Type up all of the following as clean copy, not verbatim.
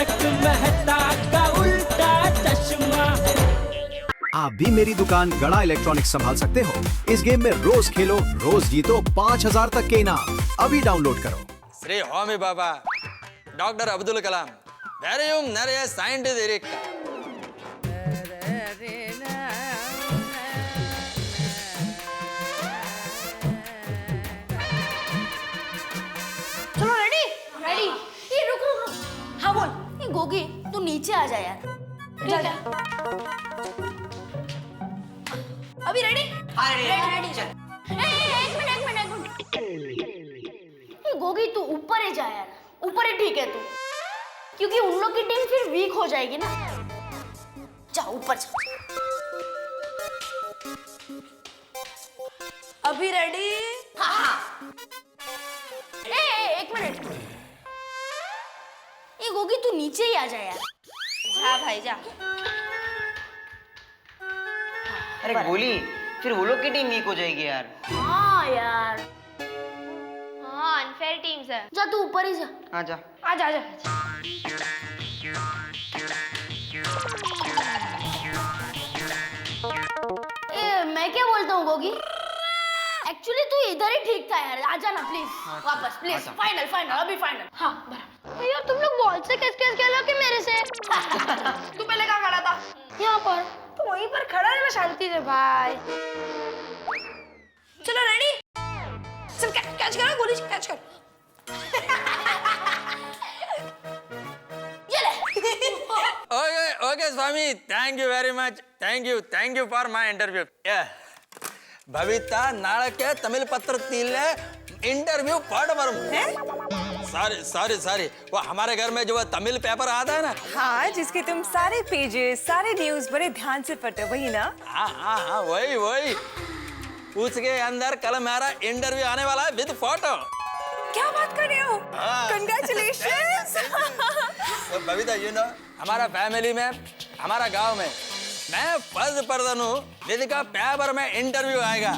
तारक मेहता का उल्टा चश्मा। आप भी मेरी दुकान गड़ा इलेक्ट्रॉनिक्स संभाल सकते हो। इस गेम में रोज खेलो, रोज जीतो 5000 तक के इनाम। अभी डाउनलोड करो। श्री होमी बाबा डॉक्टर अब्दुल कलाम தைரியம் நிறைய साइंटिस्ट இருக்கு। चलो रेडी रेडी। ये रुक रुक रुक। हाँ बोल। ये गोगी तू नीचे आ जा यार। जा जा। अभी रेडी? हाँ रेडी रेडी। चल। एक मिनट। ये गोगी तू ऊपर ही जा यार। ऊपर ही ठीक है तू, क्योंकि उन लोग की टीम फिर वीक हो जाएगी ना। जा ऊपर जा। अभी रेडी? हाँ। एक मिनट। ये गोगी तू नीचे ही आ जा यार। हाँ भाई जा। अरे गोली, फिर वो लोग की टीम वीक हो जाएगी यार। हाँ यार। हाँ अनफेयर टीम्स है। जा तू ऊपर ही जा। हाँ जा। आजा आजा। मैं क्या बोलता हूँ गोगी, एक्चुअली तू इधर ही ठीक था यार। आजा ना प्लीज वापस प्लीज। फाइनल फाइनल अभी फाइनल। हाँ बराबर। यार तुम लोग बॉल से कैसे खेलोगे मेरे से? तू पहले कहाँ खड़ा था? यहाँ पर। तो वहीं पर खड़ा है मैं शांति से भाई। चलो रेडी? चल कैच करो गोली, कैच कर। ये ले। Okay Swami, thank you very much. Thank you for my interview. भविता नाळके तमिल पत्रतील इंटरव्यू पढ़ वरुण। सॉरी वो हमारे घर में जो तमिल पेपर आता है ना। हाँ, जिसके तुम सारे पेजेस, सारे न्यूज़ बड़े ध्यान से पढ़ते हो, वही ना? हाँ वही। उसके अंदर कल मेरा इंटरव्यू आने वाला है विद फोटो। क्या बात कर रहे हो? Congratulations! तो बबीता यू नो हमारा फैमिली में, हमारा गांव में मैं फर्स्ट पर्सन हूँ जिसका पेपर में इंटरव्यू आएगा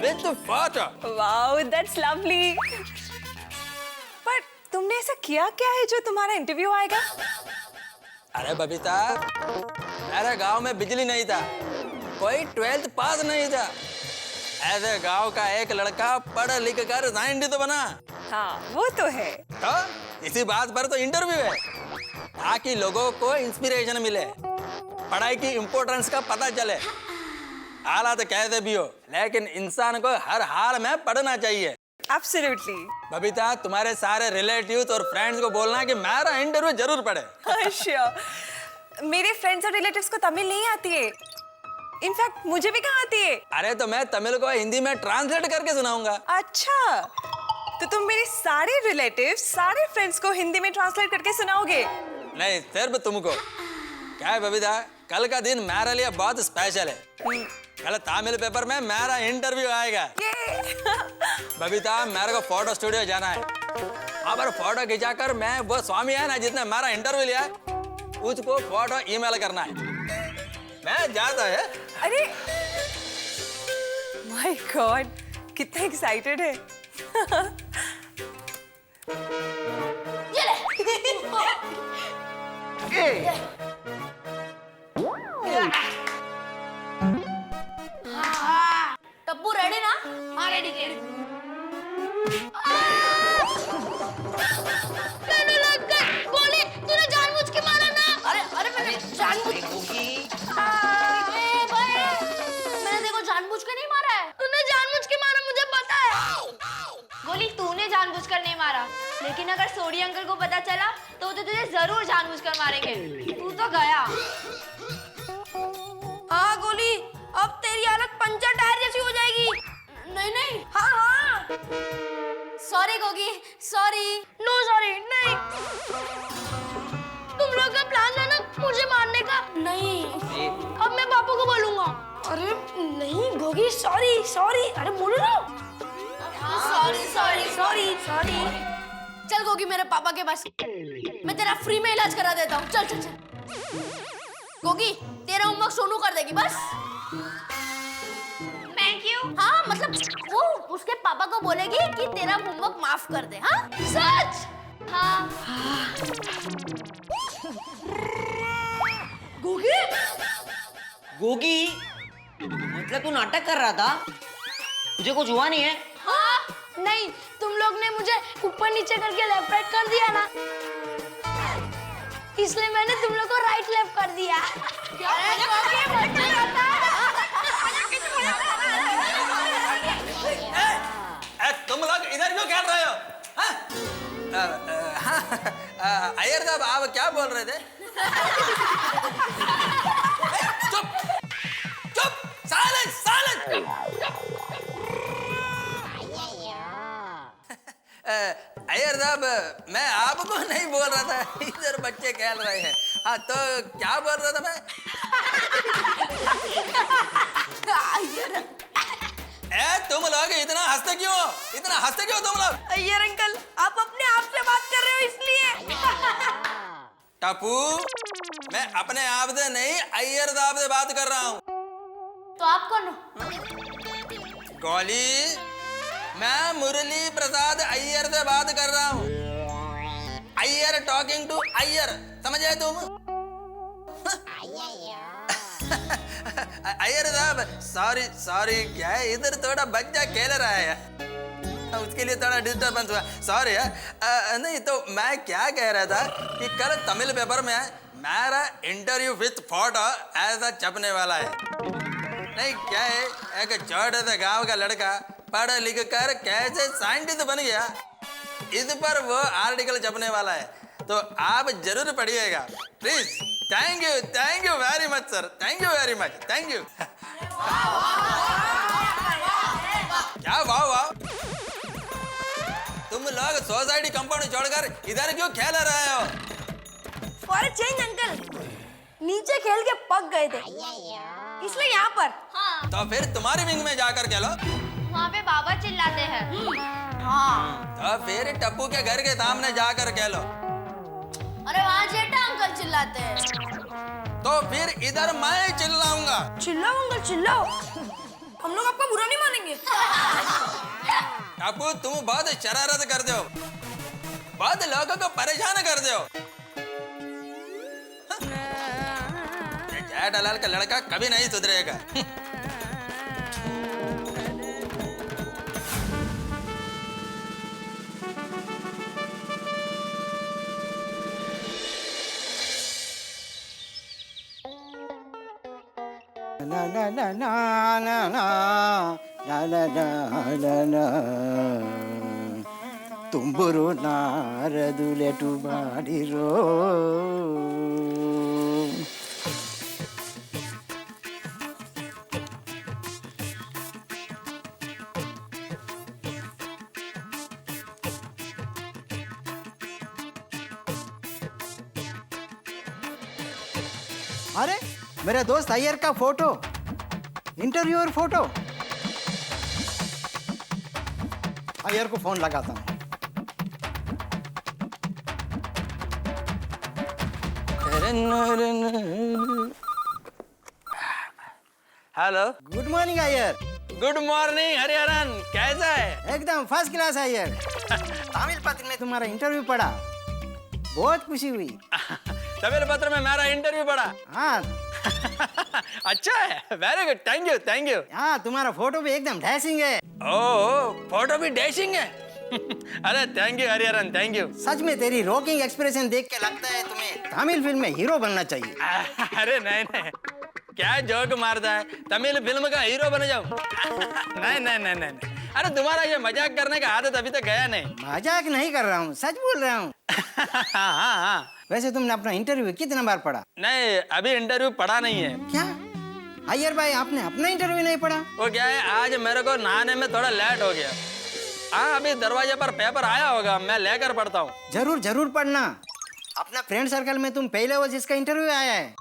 with photo. Wow, that's lovely. पर तुमने ऐसा किया क्या है जो तुम्हारा इंटरव्यू आएगा? अरे बबीता, मेरे गांव में बिजली नहीं था, कोई 12th पास नहीं था। ऐसे गांव का एक लड़का पढ़ लिख कर साइंटिस्ट बना। हाँ, वो तो है। तो इसी बात पर तो इंटरव्यू है, ताकि लोगों को इंस्पिरेशन मिले, पढ़ाई की इम्पोर्टेंस का पता चले। हालात कैसे भी हो, लेकिन इंसान को हर हाल में पढ़ना चाहिए। Absolutely. बबीता, तुम्हारे सारे रिलेटिव्स और फ्रेंड्स को बोलना कि मेरा इंटरव्यू जरूर पढ़े। Sure. मेरे फ्रेंड्स और रिलेटिव्स को तमिल नहीं आती है। इनफैक्ट मुझे भी कहाँ आती है। अरे तो मैं तमिल को हिंदी में ट्रांसलेट करके सुनाऊंगा। अच्छा, तो तुम मेरे सारे रिलेटिव्स, सारे फ्रेंड्स को हिंदी में ट्रांसलेट करके सुनाओगे? नहीं, सिर्फ तुमको। क्या है बबीता, कल का दिन मेरे लिए बहुत स्पेशल है। कल तमिल पेपर में मेरा इंटरव्यू आएगा। बबीता, मेरे को फोटो स्टूडियो जाना है। वहाँ पर फोटो खिंचाकर मैं वो स्वामी है ना जिसने मेरा इंटरव्यू लिया, उसको फोटो ईमेल करना है। मैं जाता है। अरे माय गॉड, कितना एक्साइटेड है। ये ले। टप्पू रेडी ना? हाँ रेडी। मैंने लग गई गोली। तूने जानबूझ के मारा ना? अरे मैंने जानबूझ मैंने देखो जानबूझ के नहीं मारा है। तूने जानबूझ के मारा, मुझे पता है। गोली तूने जानबूझकर नहीं मारा, लेकिन अगर सोडी अंकल को पता चला तो वो तो तुझे जरूर जानबूझकर मारेंगे। तू तो गया। हाँ गोली, अब तेरी हालत पंचर टायर जैसी हो जाएगी। नहीं। हाँ। Sorry Gogi, sorry. No sorry नहीं। तुम लोग का प्लान है ना मुझे मारने का? नहीं। अब मैं पापा को बोलूंगा। अरे नहीं गोगी, सॉरी। अरे बोलो ना। सॉरी। चल गोगी मेरे पापा के पास, मैं तेरा फ्री में इलाज करा देता हूँ। चल। गोगी तेरा होमवर्क सोनू कर देगी बस। Thank you. हाँ मतलब वो उसके पापा को बोलेगी कि तेरा होमवर्क माफ कर दे। हाँ सच? हाँ। गोगी, मतलब तू नाटक कर रहा था? तुझे कुछ हुआ नहीं है? हाँ नहीं, तुम लोग ने मुझे ऊपर नीचे करके लेफ्ट राइट कर दिया ना, इसलिए मैंने तुम लोग को राइट लेफ्ट कर दिया। तुम लोग इधर क्यों खेल रहे हो? अय्यर साहब आप क्या बोल रहे थे? चुप चुप, साइलेंस साइलेंस। अय्यर साहब मैं आपको नहीं बोल रहा था, इधर बच्चे खेल रहे हैं। हाँ तो क्या बोल रहा था मैं? तुम लोग इतना हंसते क्यों? इतना हंसते क्यों तुम लोग? अय्यर अंकल, आप अपने आप से बात कर रहे हो इसलिए। टप्पू, मैं अपने आप से नहीं अय्यर साहब से बात कर रहा हूँ। तो आप कौन हो? गौली, मैं मुरली प्रसाद अय्यर से बात कर रहा हूँ। अय्यर टॉकिंग टू अय्यर, समझे तुम? अय्यर साहब सॉरी सॉरी, क्या है इधर थोड़ा बच्चा खेल रहा है, उसके लिए थोड़ा डिस्टर्बेंस हुआ, सॉरी है। नहीं तो मैं क्या कह रहा था कि कल तमिल पेपर में मेरा इंटरव्यू विथ फोटो ऐसा छपने वाला है। नहीं क्या है, एक छोटे से गांव का लड़का पढ़ लिख कर कैसे साइंटिस्ट बन गया, इस पर वो आर्टिकल छपने वाला है, तो आप जरूर पढ़िएगा please. Thank you very much sir, thank you very much, thank you. क्या वाह वाह, तुम लोग सोसाइटी कंपाउंड छोड़कर इधर क्यों खेल रहे हो? फॉर चेंज अंकल, नीचे खेल के पक गए थे, इसलिए यहाँ पर। हाँ, तो फिर तुम्हारी विंग में जाकर खेलो। वहाँ पे बाबा चिल्लाते हैं। तो फिर टप्पू के घर के सामने जाकर खेलो। अरे वहाँ जेठा अंकल चिल्लाते हैं। तो फिर इधर मैं चिल्लाऊंगा। चिल्लाओ अंकल चिल्लाओ, हम लोग आपका बुरा नहीं मानेंगे। टप्पू तुम बहुत शरारत करते हो, बहुत लोगों को परेशान करते हो। ये जेठालाल का लड़का कभी नहीं सुधरेगा। La la la la la la la la la la Tumburu ನಾರದುಲೆಟು ಬಾಡಿರೋ अरे मेरे दोस्त अय्यर का फोटो, इंटरव्यूअर फोटो। अय्यर को फोन लगाता हूँ। Hello, good morning Iyer. Good morning Hariharan, कैसा है? एकदम फर्स्ट क्लास अय्यर। तमिल पत्र में तुम्हारा इंटरव्यू पढ़ा, बहुत खुशी हुई। तमिल पत्र में मेरा इंटरव्यू पढ़ा? हाँ अच्छा है, very good, thank you thank you. हाँ, तुम्हारा फोटो भी एकदम डैशिंग है। ओह, फोटो भी डैशिंग है। अरे thank you Hariharan, thank you. सच में तेरी रॉकिंग एक्सप्रेशन देख के लगता है तुम्हें तमिल फिल्म में हीरो बनना चाहिए। अरे नहीं नहीं, क्या जोक मारता है, तमिल फिल्म का हीरो बन जाऊं? नहीं नहीं नहीं नहीं, अरे तुम्हारा ये मजाक करने का आदत अभी तक गया नहीं। मजाक नहीं कर रहा हूँ, सच बोल रहा हूँ। हाँ हाँ हाँ। वैसे तुमने अपना इंटरव्यू कितना बार पढ़ा? नहीं, अभी इंटरव्यू पढ़ा नहीं है। क्या अय्यर भाई, आपने अपना इंटरव्यू नहीं पढ़ा? वो क्या है, आज मेरे को नहाने में थोड़ा लेट हो गया। हाँ, अभी दरवाजे पर पेपर आया होगा, मैं लेकर पढ़ता हूँ। जरूर जरूर पढ़ना। अपना फ्रेंड सर्कल में तुम पहले हो जिसका इंटरव्यू आया है,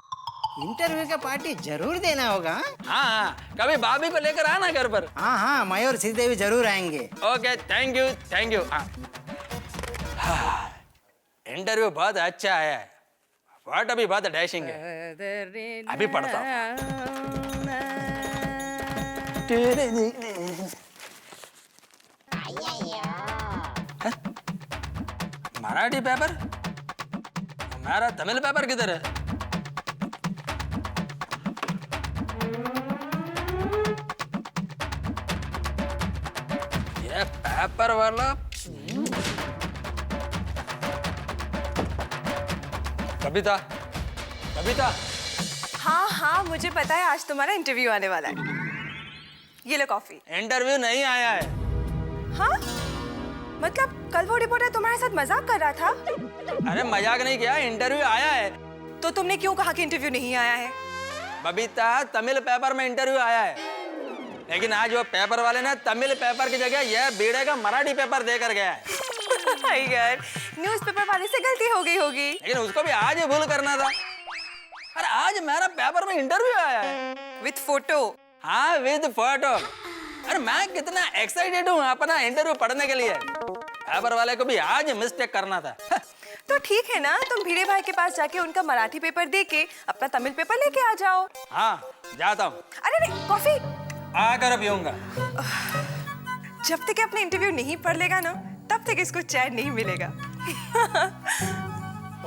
इंटरव्यू का पार्टी जरूर देना होगा। हाँ हाँ, कभी भाभी को लेकर आना घर पर। हाँ हाँ, मैं और श्रीदेवी जरूर आएंगे। Okay, thank you thank you. हाँ, इंटरव्यू बहुत अच्छा आया है, फोटो भी बहुत डैशिंग है। अभी पढ़ता हूँ। मराठी पेपर? मेरा तमिल पेपर किधर है? पेपर वाला कविता, कविता। हाँ हाँ मुझे पता है आज तुम्हारा इंटरव्यू आने वाला है। ये लो कॉफी। इंटरव्यू नहीं आया है। हाँ मतलब कल वो रिपोर्टर तुम्हारे साथ मजाक कर रहा था। अरे मजाक नहीं किया, इंटरव्यू आया है। तो तुमने क्यों कहा कि इंटरव्यू नहीं आया है? बबीता तमिल पेपर में इंटरव्यू आया है, लेकिन आज वो पेपर वाले ने तमिल पेपर की जगह यह बीड़े का मराठी पेपर देकर गया है। यार न्यूज़पेपर वाले से गलती हो गई होगी। लेकिन उसको भी आज ही भूल करना था। अरे आज मेरा पेपर में इंटरव्यू आया है विथ फोटो। हाँ विद फोटो। अरे मैं कितना एक्साइटेड हूँ अपना इंटरव्यू पढ़ने के लिए। पेपर वाले को भी आज मिस्टेक करना था। तो ठीक है ना, तुम भिड़े भाई के पास जाके उनका मराठी पेपर दे के अपना तमिल पेपर लेके आ जाओ। हाँ जाता हूँ। अरे नहीं कॉफी आकर पीऊंगा। जब तक अपने इंटरव्यू नहीं पढ़ लेगा ना तब तक इसको चैन नहीं मिलेगा।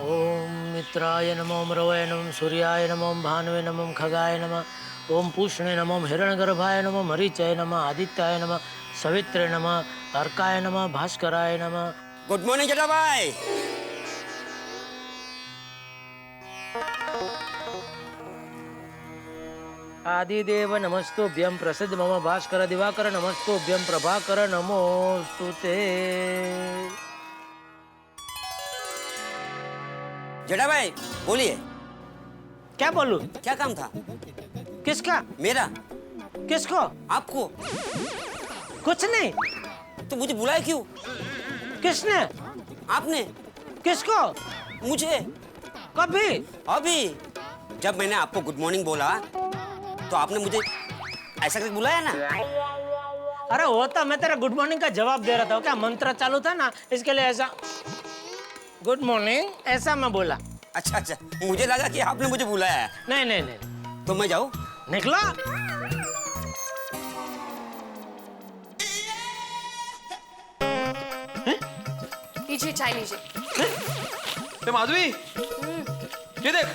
ओम मित्राय नमो मरवय नमो सूर्याय नमो भानुवे नमो खगाय नमः ओम पूष्णे नमो हिरण्यगर्भाय नमो मरीचय नमः आदित्याय नमः सवित्रे नमः अर्काय नमः भास्कराय नमः। गुड मॉर्निंग जटा भाई। आदिदेव नमस्तुभ्यं प्रसिद्ध मम भास्कर दिवाकर नमस्तुभ्यं प्रभाकर नमोस्तुते। जटा भाई बोलिए। क्या बोलूं? क्या काम था? किसका? मेरा। किसको? आपको। कुछ नहीं। तो मुझे बुलाया क्यों? किसने? आपने। किसको? मुझे। कभी? अभी जब मैंने आपको गुड मॉर्निंग बोला तो आपने मुझे ऐसा करके बुलाया ना। अरे होता मैं तेरा गुड मॉर्निंग का जवाब दे रहा था, क्या मंत्र चालू था ना, इसके लिए ऐसा गुड मॉर्निंग ऐसा मैं बोला। अच्छा अच्छा, मुझे लगा कि आपने मुझे बुलाया है। नहीं नहीं नहीं। तो मैं जाऊं? निकलो। लीजिए चाय लीजिए। माधवी ये देख।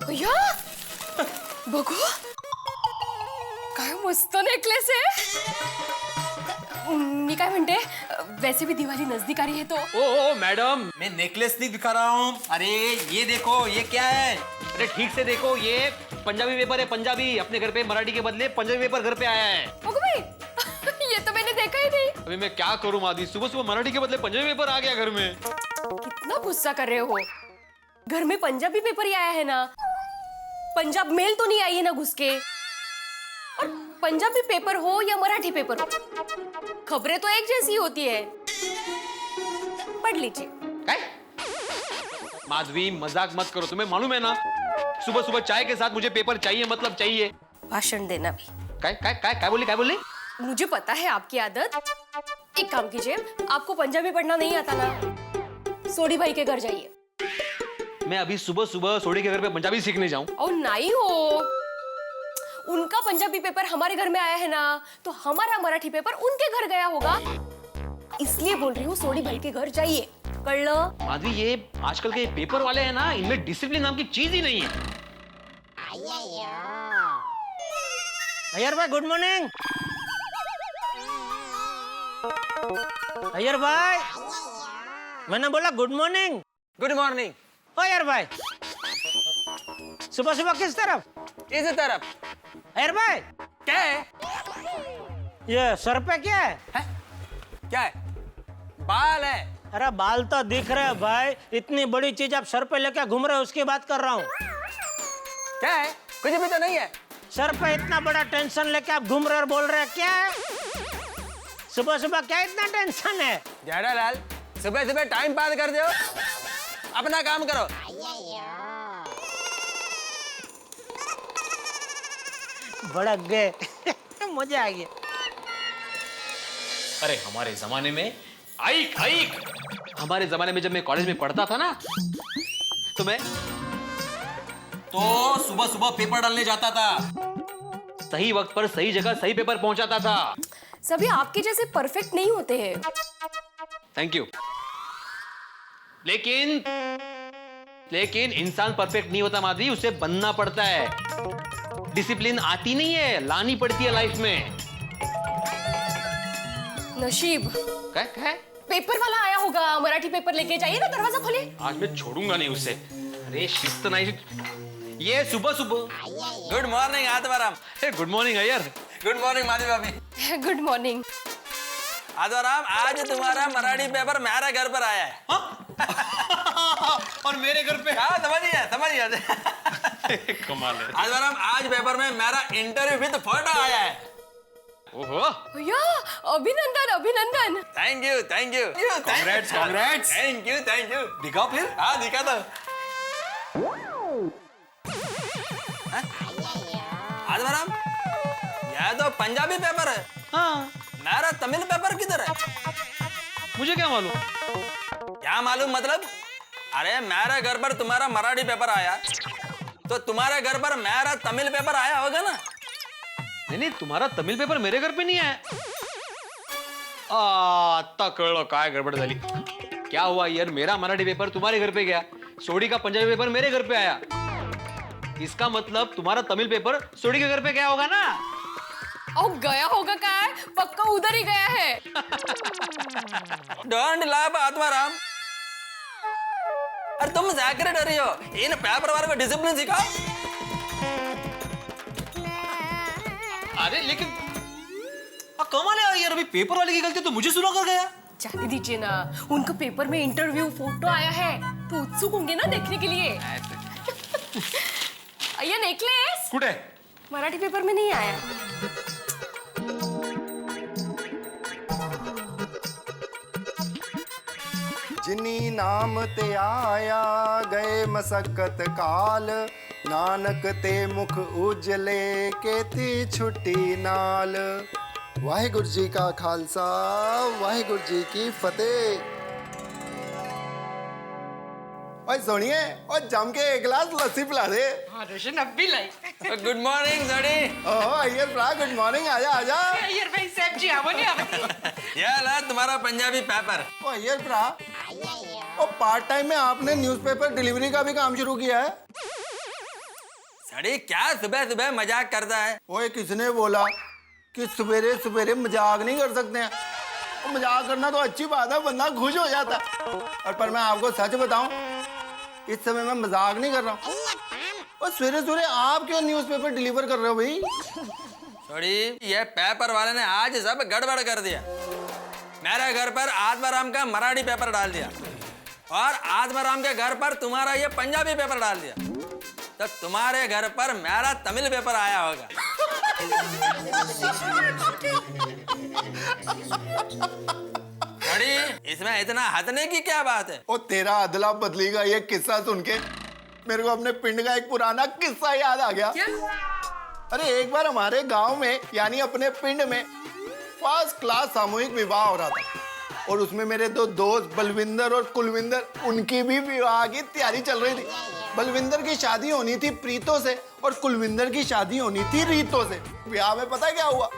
भैया बघू काय मस्त नेकलेस आहे। मी काय म्हणते वैसे भी दिवाली नजदीक आ रही है तो। ओ मैडम मैं नेकलेस नहीं दिखा रहा हूँ। अरे ये देखो ये क्या है। अरे ठीक से देखो, ये पंजाबी पेपर है। पंजाबी अपने घर पे मराठी के बदले पंजाबी पेपर घर पे आया है। बघू भाई ये तो मैंने देखा ही नहीं। अभी मैं क्या करूँ मादी, सुबह सुबह मराठी के बदले पंजाबी पेपर आ गया घर में। कितना गुस्सा कर रहे हो, घर में पंजाबी पेपर ही आया है ना। पंजाब मेल तो नहीं आई है ना घुस के। और पंजाबी पेपर हो या मराठी पेपर हो, खबरें तो एक जैसी होती है। पढ़ लीजिए। काय? माधवी मजाक मत करो, तुम्हें मालूम है ना सुबह सुबह चाय के साथ मुझे पेपर चाहिए, मतलब चाहिए। भाषण देना भी। काय काय काय काय बोली, काय बोली? मुझे पता है आपकी आदत। एक काम कीजिए, आपको पंजाबी पढ़ना नहीं आता ना, सोडी भाई के घर जाइए। मैं अभी सुबह सुबह सोडी के घर पे पंजाबी सीखने जाऊं? और नहीं हो, उनका पंजाबी पेपर हमारे घर में आया है ना, तो हमारा मराठी पेपर उनके घर गया होगा, इसलिए बोल रही हूँ सोडी भाई के घर जाइए। कर लो। माधवी ये आजकल के पेपर वाले हैं ना, इनमें डिसिप्लिन नाम की चीज ही नहीं है। अय्यर भाई गुड मॉर्निंग। अय्यर भाई मैंने बोला गुड मॉर्निंग। Good morning. ओ अय्यर भाई सुबह सुबह किस तरफ? इस तरफ। अय्यर भाई क्या है? ये सर पे क्या है? क्या है? बाल है। अरे बाल तो दिख रहे हैं भाई, इतनी बड़ी चीज आप सर पे लेकर घूम रहे हो, उसकी बात कर रहा हूँ। क्या है? कुछ भी तो नहीं है। सर पे इतना बड़ा टेंशन लेके आप घूम रहे और बोल रहे हैं क्या है? सुबह सुबह क्या इतना टेंशन है? जेठालाल सुबह सुबह टाइम पास कर दो, अपना काम करो। भड़क गए। मजा आ गया। अरे हमारे जमाने में आइक आइक, हमारे जमाने में जब मैं कॉलेज में पढ़ता था ना, तो मैं तो सुबह सुबह पेपर डालने जाता था, सही वक्त पर सही जगह सही पेपर पहुंचाता था। सभी आपके जैसे परफेक्ट नहीं होते हैं। Thank you. लेकिन इंसान परफेक्ट नहीं होता माधवी, उसे बनना पड़ता है। डिसिप्लिन आती नहीं है, लानी पड़ती है लाइफ में। नशीब क्या पेपर वाला आया होगा, मराठी पेपर लेके जाइए ना, दरवाजा खोलिए। आज मैं छोड़ूंगा नहीं उसे। अरे शिस्त नहीं, ये सुबह सुबह। Good morning Atmaram. Good morning Iyer. Good morning Madhavi भाभी। Good morning. आत्माराम, आज तुम्हारा मराठी पेपर मेरे घर पर आया है। और मेरे घर पे? हाँ, समझिए। कमाल है। आत्माराम, आज पेपर में मेरा इंटरव्यू विद फोटो आया है। ओहो, भैया अभिनंदन अभिनंदन। Thank you thank you. Congrats, congrats। Thank you. दिखाओ फिर। हाँ, दिखा दो। आत्माराम, यह तो पंजाबी पेपर है। हाँ, मेरा तमिल पेपर किधर है? मुझे क्या मालूम? क्या मालूम मतलब? अरे मेरे घर पर तुम्हारा मराठी पेपर आया, तो तुम्हारे घर पर मेरा तमिल पेपर आया होगा ना? नहीं, तुम्हारा तमिल पेपर मेरे घर पे नहीं आया। आता कळलं काय गड़बड़ झाली। क्या हुआ यार, मेरा मराठी पेपर तुम्हारे घर पे गया, सोडी का पंजाबी पेपर मेरे घर पे आया। इसका मतलब तुम्हारा तमिल पेपर सोडी के घर पे गया होगा ना? ओ गया होगा काय, पक्का उधर ही गया है। Don't laugh Atmaram. अरे तुम सेक्रेटरी हो, इन पेपर वाले को डिसिप्लिन सिखाओ। अरे लेकिन कमाल है यार, अभी पेपर वाले की गलती तो मुझे सुना कर गया। जाने दीजिए ना, उनका पेपर में इंटरव्यू फोटो आया है तो उत्सुक होंगे ना देखने के लिए। ये नेकलेस कुठे? मराठी पेपर में नहीं आया। जिनी नाम ते आया गए मसक्कत काल, नानक ते मुख उजले केती छुट्टी नाल। वाहिगुरु जी का खालसा, वाहिगुरु जी की फतेह। ओए सुनिए, और जम के एक गिलास लस्सी पिला दे। हाँ रोशन, अब भी लाई। गुड मॉर्निंग सड़ी। ओह अय्यर भ्रा, गुड मॉर्निंग। आजा आजा। अय्यर भाई साहब जी आवो नहीं आवो। यह ला तुम्हारा पंजाबी पेपर। ओ अय्यर भ्रा, और पार्ट टाइम में आपने न्यूज़पेपर डिलीवरी का भी काम शुरू किया है? सड़ी क्या सुबह सुबह मजाक करता है? ओए किसने बोला कि सवेरे सवेरे मजाक नहीं कर सकते हैं? और मजाक करना तो अच्छी बात है, बंदा खुश हो जाता है। और पर मैं आपको सच बताऊं, इस समय मैं मजाक नहीं कर रहा हूँ। और सवेरे सवेरे आप क्यों न्यूज़पेपर डिलीवर कर रहे हो भाई? सड़ी, ये पेपर वाले ने आज सब गड़बड़ कर दिया। मेरे घर पर आत्माराम का मराठी पेपर डाल दिया और आत्माराम के घर पर तुम्हारा ये पंजाबी पेपर डाल दिया, तो तुम्हारे घर पर मेरा तमिल पेपर आया होगा। सड़ी, इसमें इतना हंसने की क्या बात है? और तेरा अदला बदली का ये किस्सा सुन के मेरे को अपने पिंड का एक पुराना किस्सा याद आ गया। अरे एक बार हमारे गांव में यानी अपने पिंड में फर्स्ट क्लास सामूहिक विवाह हो रहा था, और उसमें मेरे दो दोस्त बलविंदर और कुलविंदर, उनकी भी विवाह की तैयारी चल रही थी। बलविंदर की शादी होनी थी प्रीतो से और कुलविंदर की शादी होनी थी रीतो से। विवाह में पता क्या हुआ?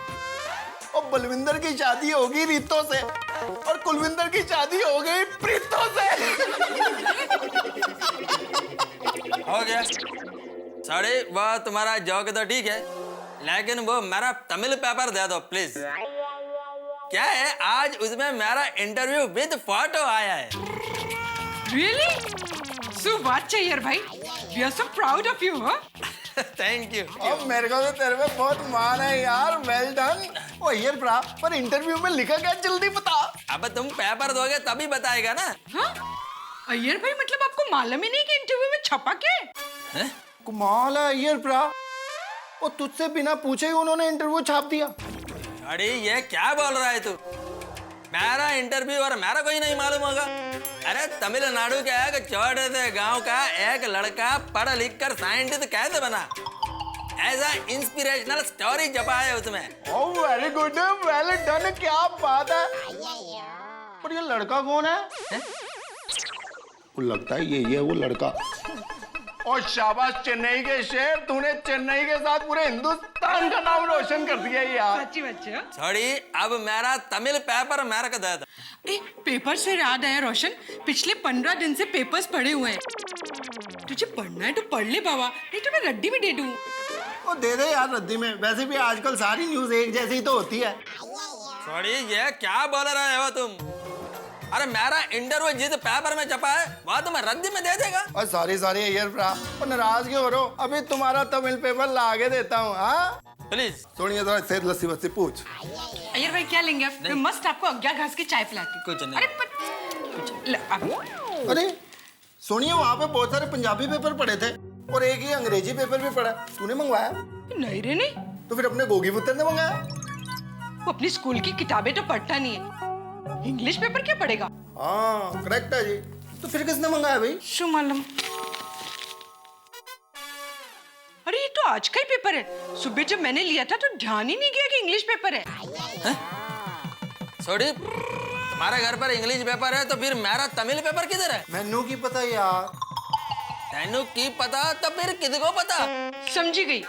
और बलविंदर की शादी होगी रीतो से और कुलविंदर की शादी हो गई प्रीतो से। हो गया सड़ी, वह तुम्हारा जोक तो ठीक है, लेकिन वो मेरा तमिल पेपर दे दो प्लीज। क्या है, आज उसमें मेरा इंटरव्यू विद फोटो आया है। Really? So what चाहिए भाई? We are so proud of you, huh? Thank you. अब मेरे को तो तेरे पे बहुत मान है यार, वेल डन। ओ यार ब्रा, पर इंटरव्यू में लिखा क्या जल्दी बता। अब तुम पेपर दोगे तभी बताएगा ना। हाँ? अय्यर भाई मतलब आपको मालूम ही नहीं कि इंटरव्यू में छपा क्या है? कमाल है अय्यर ब्रा, और तुझसे बिना पूछे ही उन्होंने इंटरव्यू छाप दिया। अरे ये क्या बोल रहा है तू? मेरा इंटरव्यू और मेरा कोई नहीं मालूम होगा? अरे तमिलनाडु के एक छोटे से गांव का एक लड़का पढ़ लिख कर साइंटिस्ट कैसे बना, ऐसा इंस्पिरेशनल स्टोरी छपा है उसमें। Oh very good, well done, क्या बात है। पर ये लड़का कौन है? वो लगता है ये वो लड़का। और शाबाश चेन्नई के शेर, तूने चेन्नई के साथ पूरे हिंदुस्तान का नाम रोशन कर दिया यार। सच्ची बच्चे। सॉरी, अब मेरा तमिल पेपर मेरे को दे दो। अरे पेपर से याद आया रोशन, पिछले 15 दिन से पेपर्स पढ़े हुए हैं। तुझे पढ़ना है तो पढ़ ले बाबा, नहीं तो मैं रद्दी में दे दूँ। वो दे दे यार रद्दी में, वैसे भी आजकल सारी न्यूज एक जैसी तो होती है। सॉरी, ये क्या बोल रहे हो तुम? अरे मेरा इंटरव्यू जिस पेपर में छपा है वह तुम्हें रद्दी में दे देगा। और सॉरी अय्यर भ्रा, और नाराज क्यों हो रहे हो? अभी तुम्हारा तमिल पेपर ला के देता हूँ। हाँ प्लीज सोनिया, जरा सेठ लस्सी वस्सी पूछ। अय्यर भाई क्या लेंगे आप? मैं मस्त आपको अज्ञा घास की चाय पिलाती हूँ। कुछ नहीं। अरे अरे सोनिया, वहाँ पे बहुत सारे पंजाबी पेपर पड़े थे और एक ही अंग्रेजी पेपर भी पड़ा। तूने मंगवाया? नहीं रे नहीं। तो फिर अपने गोगी पुत्र ने मंगाया? वो अपनी स्कूल की किताबें तो पढ़ता नहीं है, इंग्लिश पेपर क्या पढ़ेगा? हाँ करेक्ट है जी। तो फिर किसने मंगाया भाई? शू मालूम। अरे ये तो आज का ही पेपर है। सुबह जब मैंने लिया था तो ध्यान ही नहीं गया कि इंग्लिश पेपर है। सॉरी, तुम्हारे घर पर इंग्लिश पेपर है तो फिर मेरा तमिल पेपर किधर है? मैनू की पता यार। तैनू की पता तो फिर किसको पता? समझी गई।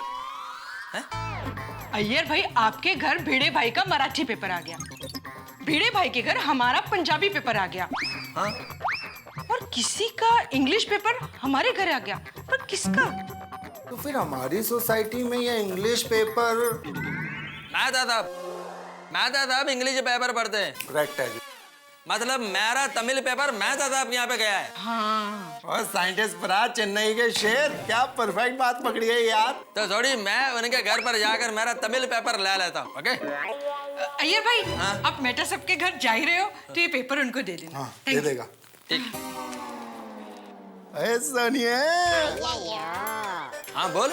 अय्यर भाई, आपके घर भिड़े भाई का मराठी पेपर आ गया, भिड़े भाई के घर हमारा पंजाबी पेपर आ गया। हाँ? और किसी का इंग्लिश पेपर हमारे घर आ गया, पर किसका? तो फिर हमारी सोसाइटी में ये इंग्लिश पेपर। मैं दादा इंग्लिश पेपर पढ़ते हैं। करेक्ट है जी। मतलब मेरा तमिल पेपर मैं दादा यहाँ पे गया है। हाँ। और साइंटिस्ट भरा चेन्नई के शेर, क्या परफेक्ट बात पकड़ी है यार। तो थोड़ी मैं उनके घर पर जाकर मेरा तमिल पेपर ले लेता हूँ। ओके अय्यर भाई, आप मेटा सबके घर जा ही रहे हो तो ये पेपर उनको दे देना। हाँ दे देगा। ठीक। सोनिया। हाँ बोल।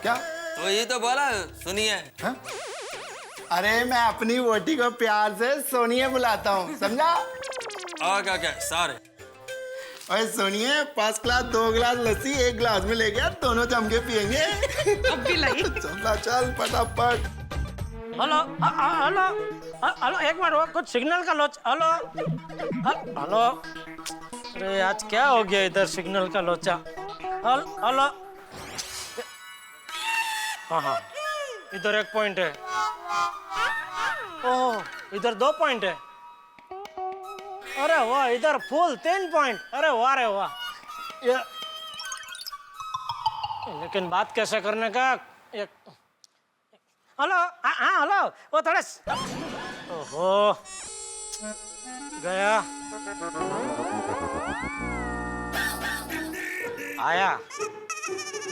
क्या? तो ये तो बोला सुनिए। हाँ? अरे मैं अपनी वोटी को प्यार से सोनिया बुलाता हूँ, समझा? Okay sorry. अरे सोनिया, फर्स्ट क्लास 2 गिलास लस्सी 1 गिलास में ले गया, दोनों जम के पियेंगे। अब भी लाई। चल फटाफट। हेलो हेलो हेलो, एक मिनट, कुछ सिग्नल का लोच। हेलो हेलो, अरे आज क्या हो गया इधर सिग्नल का लोचा? हेलो, हाँ, इधर 1 पॉइंट है। ओह, इधर 2 पॉइंट है। अरे वाह, इधर फुल 3 पॉइंट। अरे वाह रे वाह। लेकिन बात कैसे करने का? हेलो, हाँ हेलो, वो थोड़ा। ओहो, गया। आया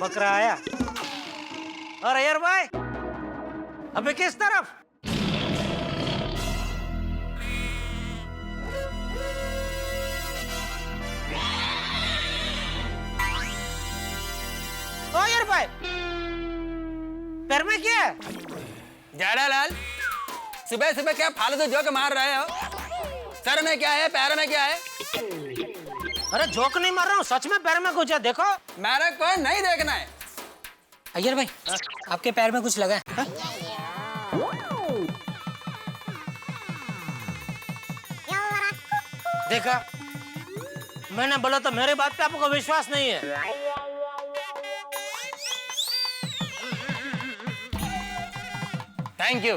बकरा आया। और अय्यर भाई, अबे किस तरफ? अय्यर भाई, पैर में क्या है? जेठालाल, सुबह सुबह क्या फालतू जोक मार रहे हो? सर में क्या है, पैर में क्या है? अरे जोक नहीं मार रहा हूँ, सच में पैर में कुछ है, देखो। मेरे को नहीं देखना है। अय्यर भाई, आपके पैर में कुछ लगा है? देखा, मैंने बोला तो मेरी बात पे आपको विश्वास नहीं है। Thank you.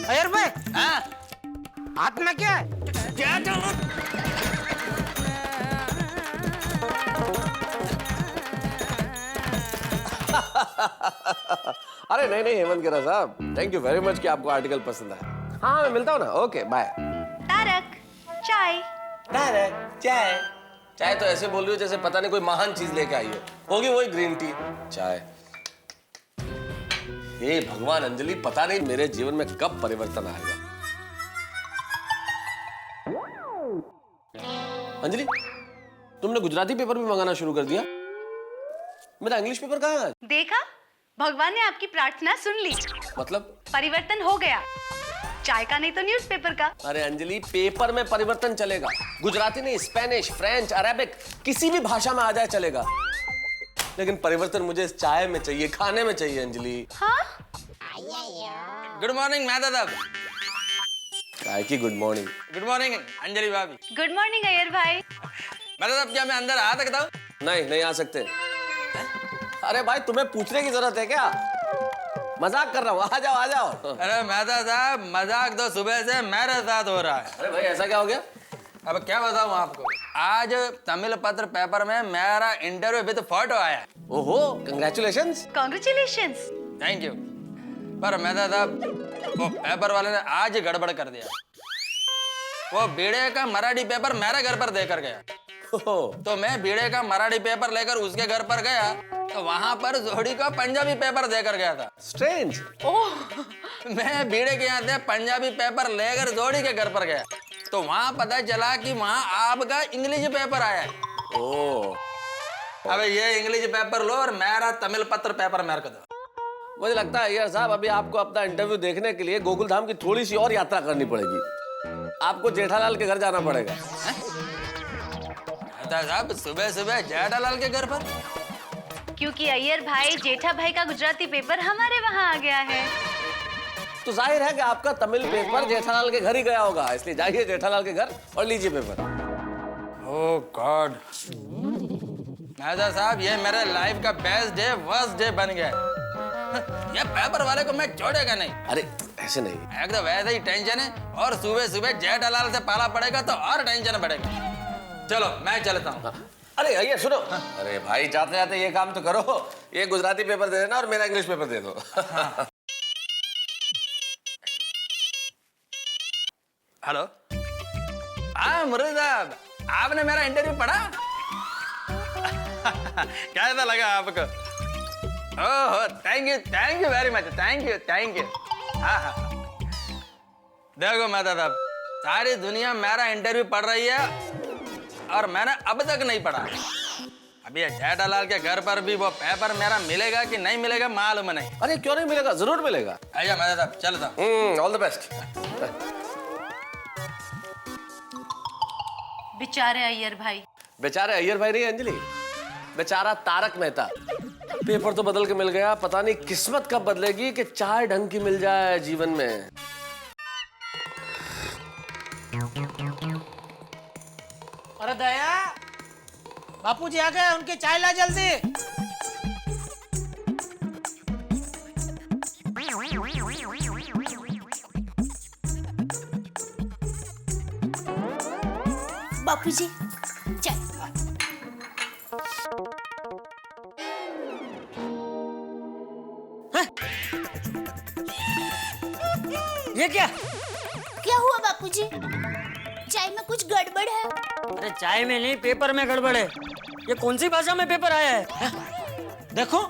अय्यर भाई, हाँ? हाथ में क्या है? अरे नहीं नहीं हेमंत गिरा साहब, थैंक यू वेरी मच कि आपको आर्टिकल पसंद आया। हाँ मैं मिलता हूँ ना। Okay bye. तारक, चाय। चाय? चाय तो ऐसे बोल रही हो जैसे पता नहीं कोई महान चीज लेके आई हो। होगी वही ग्रीन टी। चाय? हे भगवान अंजलि, पता नहीं मेरे जीवन में कब परिवर्तन आएगा। अंजलि, तुमने गुजराती पेपर भी मंगाना शुरू कर दिया? मेरा इंग्लिश पेपर कहाँ है? देखा, भगवान ने आपकी प्रार्थना सुन ली। मतलब? परिवर्तन हो गया, चाय का नहीं तो न्यूज़पेपर का। अरे अंजलि, पेपर में परिवर्तन चलेगा। गुजराती नहीं, स्पेनिश, फ्रेंच, अरेबिक, किसी भी भाषा में आ जाए चलेगा, लेकिन परिवर्तन मुझे चाय में चाहिए, खाने में चाहिए। अंजलि। हाँ? गुड मॉर्निंग मैं दादा। काय की good morning? Good morning Anjali भाभी। गुड मॉर्निंग अय्यर भाई। मैं दादा, क्या मैं अंदर आ सकता हूँ? नहीं नहीं आ सकते। अरे भाई, तुम्हें पूछने की जरूरत है क्या? मजाक कर रहा हूँ, आ जाओ आ जाओ। अरे मैं दादा, मजाक तो सुबह से मेरे साथ हो रहा है। अरे भाई ऐसा क्या हो गया? अब क्या बताऊं आपको, आज तमिल पत्र पेपर में मेरा इंटरव्यू विद फोटो आया। ओहो, कंग्रेचुलेशंस। कॉन्ग्रेचुलेशंस। Thank you. पर मैं था वो पेपर वाले ने आज गड़बड़ कर दिया। वो बीड़े का मराठी पेपर मेरे घर पर देकर गया। तो मैं बीड़े का मराठी पेपर लेकर उसके घर पर गया, तो वहां पर जोड़ी का पंजाबी पेपर देकर गया था। स्ट्रेंज। ओह। मैं बीड़े के यहाँ से पंजाबी पेपर लेकर जोड़ी के घर पर गया, तो वहां पता चला कि वहां आपका इंग्लिश पेपर आया है। ओह। अब ये इंग्लिश पेपर लो और मेरा तमिल पत्र पेपर मेरे को दो। मुझे लगता है यार साहब, अभी आपको अपना इंटरव्यू देखने के लिए गोकुल धाम की थोड़ी सी और यात्रा करनी पड़ेगी। आपको जेठालाल के घर जाना पड़ेगा। साहब सुबह सुबह जेठालाल के घर पर? क्योंकि अय्यर भाई जेठा भाई का गुजराती पेपर हमारे वहाँ आ गया है। तो जाहिर है कि आपका तमिल पेपर जेठालाल के घर ही गया होगा, इसलिए जाइए जेठालाल के घर और लीजिए पेपर। ओह गॉड, मेहता साहब ये मेरे लाइफ का बेस्ट डे वर्स्ट डे बन गया। ये पेपर वाले को मैं छोड़ेगा नहीं। अरे ऐसे नहीं, एकदम वैसे ही टेंशन है, और सुबह सुबह जेठालाल से पाला पड़ेगा तो और टेंशन बढ़ेगा। चलो मैं चलता हूँ। अरे आइए सुनो। अरे भाई जाते जाते ये काम तो करो, ये गुजराती पेपर दे देना और मेरा इंग्लिश पेपर दे दो। हेलो, हाँ मुरली साहब, आपने मेरा इंटरव्यू पढ़ा? कैसा लगा आपको? Oh thank you very much, thank you. हाँ देखो मेहता साहब, सारी दुनिया मेरा इंटरव्यू पढ़ रही है और मैंने अब तक नहीं पढ़ा। अभी जेठालाल के घर पर भी वो पेपर मेरा मिलेगा कि नहीं मिलेगा मालूम नहीं। अरे क्यों नहीं मिलेगा, जरूर मिलेगा। आइए मेहता साहब, चलता हूँ। All the best. बेचारे अय्यर भाई। बेचारे अय्यर भाई नहीं अंजलि, बेचारा तारक मेहता। पेपर तो बदल के मिल गया, पता नहीं किस्मत कब बदलेगी कि चाय ढंग की मिल जाए जीवन में। अरे दया, बापूजी आ गए, उनकी चाय ला जल्दी। बापूजी चाय। ये क्या? क्या हुआ बापूजी? चाय में कुछ गड़बड़ है? अरे चाय में नहीं, पेपर में गड़बड़ है। ये कौन सी भाषा में पेपर आया है? देखो।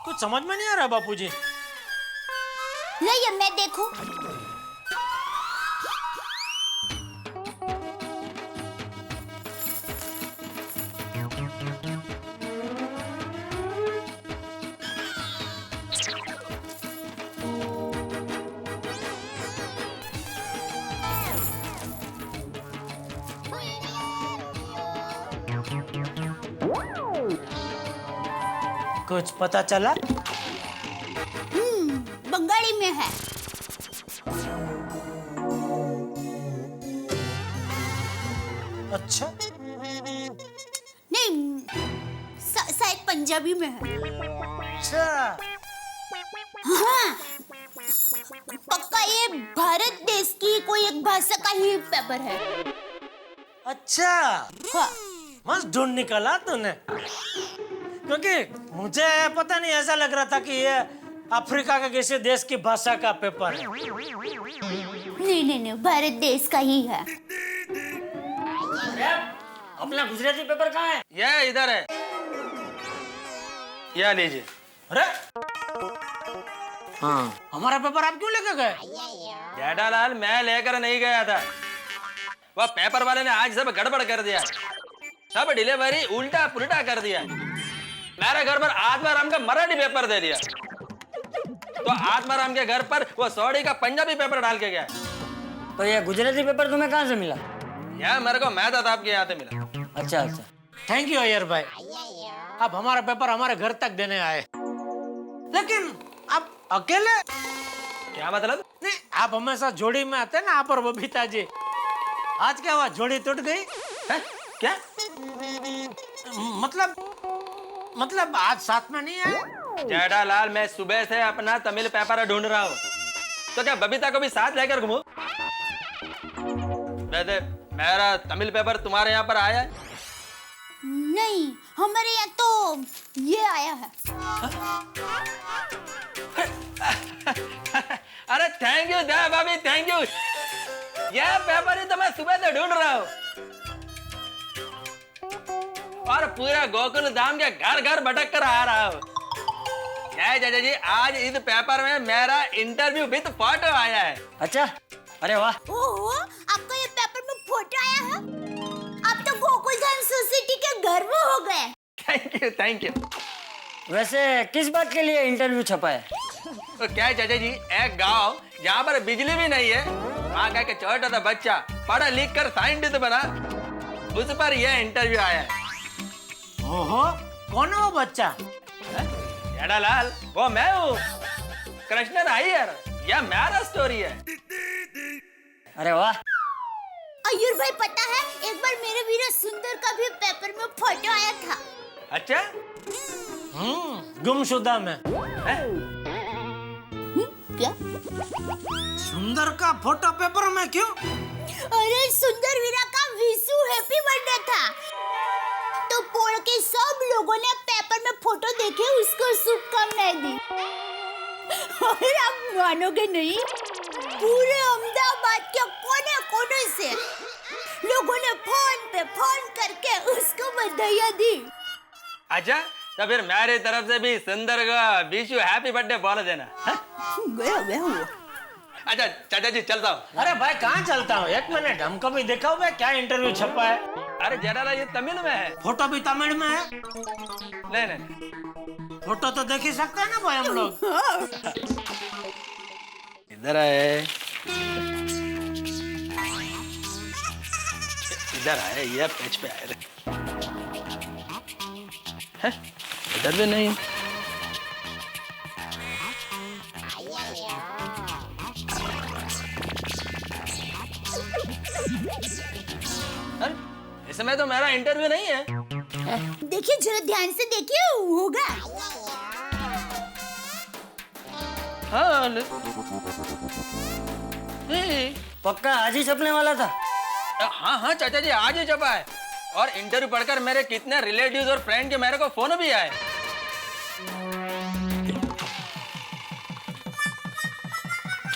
कुछ समझ में नहीं आ रहा बापूजी। लाइए मैं देखूं। कुछ पता चला? बंगाली में है। अच्छा। नहीं, शायद पंजाबी में है। अच्छा। हाँ, पक्का ये भारत देश की कोई एक भाषा का ही पेपर है। अच्छा। हाँ। मस्त ढूंढ निकाला तूने, क्योंकि मुझे पता नहीं, ऐसा लग रहा था कि ये अफ्रीका के किसी देश की भाषा का पेपर है। नहीं, भारत देश का ही है। अपना गुजराती पेपर कहाँ है? ये इधर है, ये लीजिए। अरे हाँ, हमारा पेपर आप क्यों लेकर गए? जेठालाल मैं लेकर नहीं गया था, वह पेपर वाले ने आज सब गड़बड़ कर दिया, सब डिलीवरी उल्टा पुल्टा कर दिया। मेरे घर पर आत्माराम का मराठी पेपर दे दिया, तो आत्माराम के घर पर वो सौड़ी का पंजाबी पेपर डाल के गया। तो ये गुजराती पेपर तुम्हें कहाँ से मिला? यह मेरे को मेहता साहब के यहाँ से मिला। अच्छा अच्छा, थैंक यू अय्यर भाई, आप हमारा पेपर हमारे घर तक देने आए। लेकिन आप अकेले? क्या मतलब? नहीं, आप हमेशा जोड़ी में आते ना, आप और बबीता जी। आज क्या हुआ, जोड़ी टूट गई? है? क्या मतलब मतलब आज साथ में नहीं आए? जेठालाल, मैं सुबह से अपना तमिल पेपर ढूंढ रहा हूँ, तो क्या बबीता को भी साथ लेकर घूमूं? वैसे मेरा तमिल पेपर तुम्हारे यहाँ पर आया है? नहीं, हमारे यहाँ तो ये आया है। अरे थैंक यू दया भाभी, थैंक यू। यह पेपर ही तो मैं सुबह से ढूंढ रहा हूँ और पूरा गोकुल धाम के घर घर भटक कर आ रहा हूँ। क्या है चाचा जी, आज इस पेपर में मेरा इंटरव्यू विद फोटो आया है। अच्छा, अरे वाह। ओहो, आपका ये पेपर में फोटो आया है? आप तो गोकुल धाम सोसाइटी के गर्व हो गए। Thank you, thank you. वैसे किस बात के लिए इंटरव्यू छपा है? तो क्या है चाचा जी, एक गांव जहाँ पर बिजली भी नहीं है, वहाँ का एक छोटा सा बच्चा पढ़ा लिख कर साइंटिस्ट बना, उस पर यह इंटरव्यू आया है। ओहो, कौन है वो बच्चा? जेठालाल, वो मैं हूँ, कृष्णन अय्यर। यह मेरा स्टोरी है। अरे वाह। अय्यर भाई, पता है एक बार मेरे वीर सुंदर का भी पेपर में फोटो आया था। अच्छा? गुमशुदा में। क्या? सुंदर का फोटो पेपर में क्यों? अरे सुंदर वीरा का विशु हैप्पी बर्थडे था, तो पोड़ के सब लोगों ने पेपर में फोटो देखे उसको शुभकामनाएं दी। और आप मानोगे नहीं, पूरे अहमदाबाद के कोने कोने से लोगों ने फोन पे फोन करके उसको बधाइयां दी। अच्छा, तो फिर मेरी तरफ से भी सुंदर का विशु हैप्पी बर्थडे बोल देना। गया हुआ। अच्छा चाचा जी, चलता हूँ। अरे भाई, कहाँ चलता हूँ? एक मिनट, हमको भी दिखाओ भाई, क्या इंटरव्यू छपा है? अरे जेठालाल, ये तमिल में है। फोटो भी तमिल में है? नहीं नहीं, फोटो तो देख ही सकते हैं ना भाई हम लोग। इधर है, इधर आए, ये पेज पे आए। है? इधर भी नहीं। अरे इसमें तो मेरा इंटरव्यू नहीं है। देखिए, जरा ध्यान से देखिए, होगा। हाँ, पक्का आज ही छपने वाला था? हाँ हाँ चाचा जी, आज ही छपा है। और इंटरव्यू पढ़कर मेरे कितने रिलेटिव्स और फ्रेंड के मेरे को फोन भी आए।